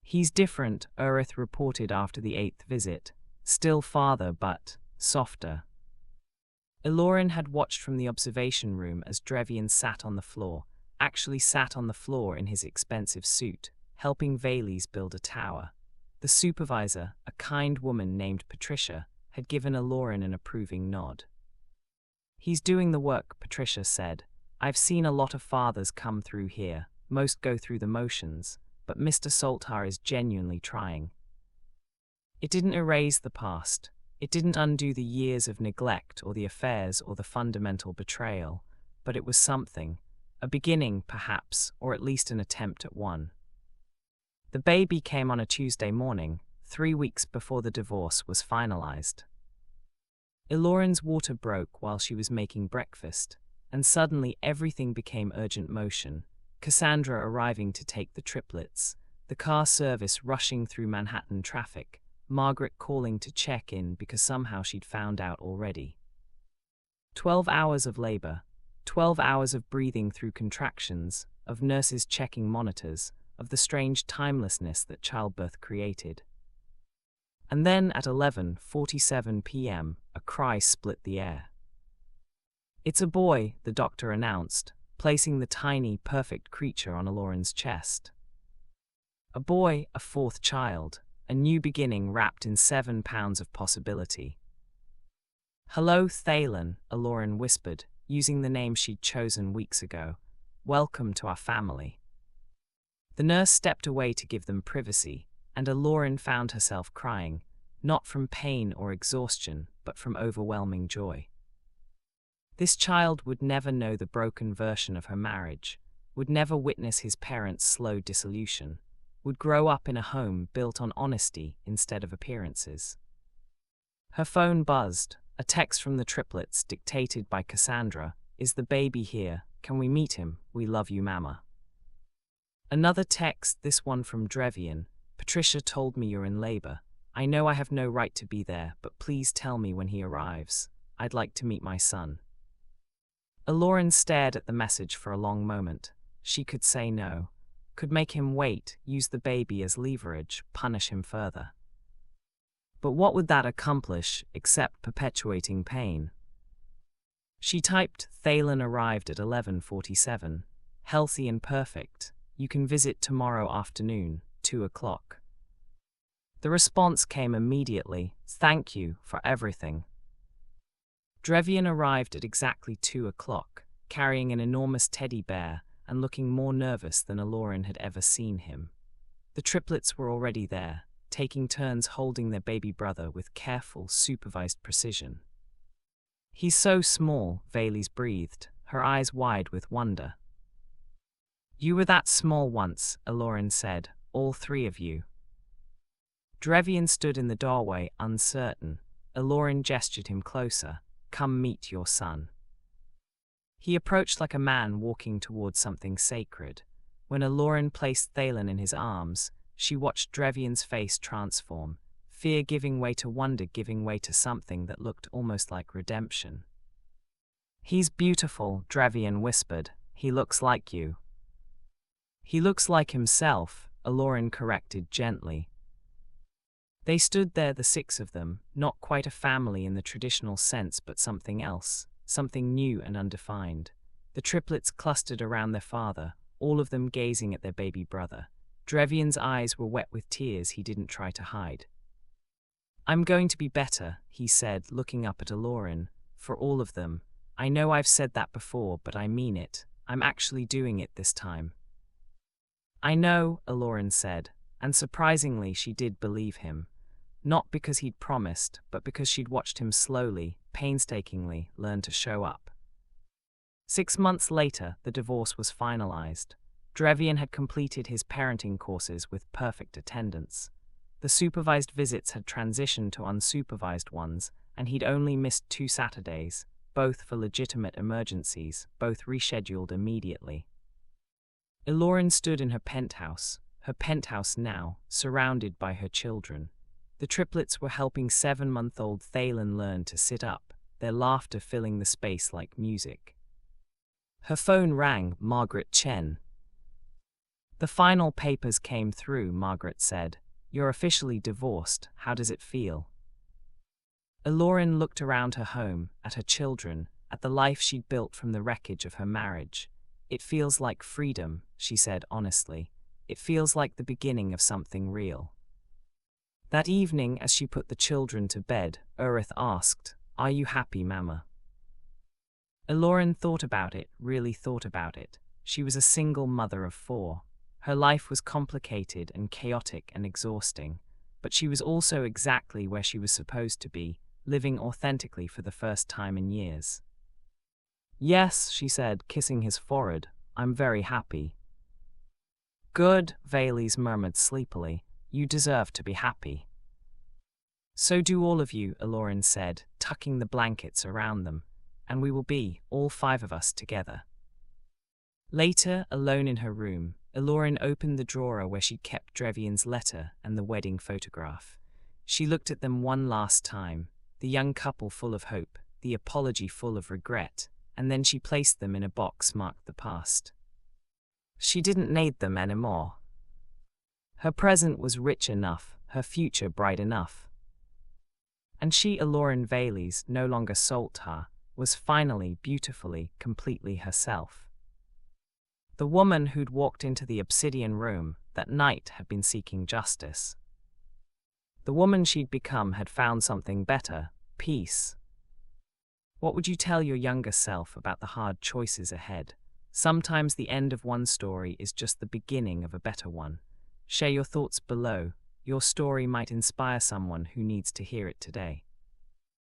Speaker 1: "He's different," Urith reported after the 8th visit. "Still father, but softer." Eloryn had watched from the observation room as Drevion sat on the floor, actually sat on the floor in his expensive suit, helping Valey's build a tower. The supervisor, a kind woman named Patricia, had given Eloryn an approving nod. "He's doing the work," Patricia said. "I've seen a lot of fathers come through here. Most go through the motions, but Mr. Saltar is genuinely trying." It didn't erase the past. It didn't undo the years of neglect or the affairs or the fundamental betrayal, but it was something, a beginning, perhaps, or at least an attempt at one. The baby came on a Tuesday morning, 3 weeks before the divorce was finalized. Eloryn's water broke while she was making breakfast, and suddenly everything became urgent motion. Cassandra arriving to take the triplets, the car service rushing through Manhattan traffic, Margaret calling to check in because somehow she'd found out already. 12 hours of labor, 12 hours of breathing through contractions, of nurses checking monitors, of the strange timelessness that childbirth created. And then at 11:47 p.m., a cry split the air. "It's a boy," the doctor announced, placing the tiny, perfect creature on Eloryn's chest. A boy, a 4th child, a new beginning wrapped in 7 pounds of possibility. "Hello, Thalen," Eloryn whispered, using the name she'd chosen weeks ago. "Welcome to our family." The nurse stepped away to give them privacy, and Eloryn found herself crying, not from pain or exhaustion, but from overwhelming joy. This child would never know the broken version of her marriage, would never witness his parents' slow dissolution, would grow up in a home built on honesty instead of appearances. Her phone buzzed, a text from the triplets dictated by Cassandra. "Is the baby here? Can we meet him? We love you, Mama." Another text, this one from Drevion. "Patricia told me you're in labor. I know I have no right to be there, but please tell me when he arrives. I'd like to meet my son." Eloryn stared at the message for a long moment. She could say no, could make him wait, use the baby as leverage, punish him further. But what would that accomplish, except perpetuating pain? She typed, "Thalen arrived at 11:47. Healthy and perfect. You can visit tomorrow afternoon, 2 o'clock. The response came immediately, "Thank you for everything." Drevion arrived at exactly 2 o'clock, carrying an enormous teddy bear and looking more nervous than Eloryn had ever seen him. The triplets were already there, taking turns holding their baby brother with careful, supervised precision. "He's so small," Valey's breathed, her eyes wide with wonder. You were that small once, Eloryn said, all three of you. Drevian stood in the doorway, uncertain. Eloryn gestured him closer. Come meet your son. He approached like a man walking towards something sacred. When Eloryn placed Thalen in his arms, she watched Drevian's face transform, fear giving way to wonder, giving way to something that looked almost like redemption. He's beautiful, Drevian whispered. He looks like you. He looks like himself, Eloryn corrected gently. They stood there, the six of them, not quite a family in the traditional sense, but something else, something new and undefined. The triplets clustered around their father, all of them gazing at their baby brother. Drevian's eyes were wet with tears he didn't try to hide. I'm going to be better, he said, looking up at Eloryn. For all of them. I know I've said that before, but I mean it. I'm actually doing it this time. I know, Eloryn said, and surprisingly she did believe him. Not because he'd promised, but because she'd watched him slowly, painstakingly, learn to show up. 6 months later, the divorce was finalized. Drevian had completed his parenting courses with perfect attendance. The supervised visits had transitioned to unsupervised ones, and he'd only missed 2 Saturdays, both for legitimate emergencies, both rescheduled immediately. Eloryn stood in her penthouse now, surrounded by her children. The triplets were helping 7-month-old Thalen learn to sit up, their laughter filling the space like music. Her phone rang, Margaret Chen. The final papers came through, Margaret said. You're officially divorced, how does it feel? Eloryn looked around her home, at her children, at the life she'd built from the wreckage of her marriage. It feels like freedom, she said honestly. It feels like the beginning of something real. That evening, as she put the children to bed, Urith asked, Are you happy, Mama? Eloryn thought about it, really thought about it. She was a single mother of 4. Her life was complicated and chaotic and exhausting, but she was also exactly where she was supposed to be, living authentically for the first time in years. Yes, she said, kissing his forehead, I'm very happy. Good, Valles murmured sleepily. You deserve to be happy. So do all of you, Eloryn said, tucking the blankets around them, and we will be, all 5 of us, together. Later, alone in her room, Eloryn opened the drawer where she'd kept Drevian's letter and the wedding photograph. She looked at them one last time, the young couple full of hope, the apology full of regret, and then she placed them in a box marked the past. She didn't need them anymore. Her present was rich enough, her future bright enough. And she, Eloryn Valles, no longer sold her, was finally, beautifully, completely herself. The woman who'd walked into the obsidian room that night had been seeking justice. The woman she'd become had found something better, peace. What would you tell your younger self about the hard choices ahead? Sometimes the end of one story is just the beginning of a better one. Share your thoughts below. Your story might inspire someone who needs to hear it today.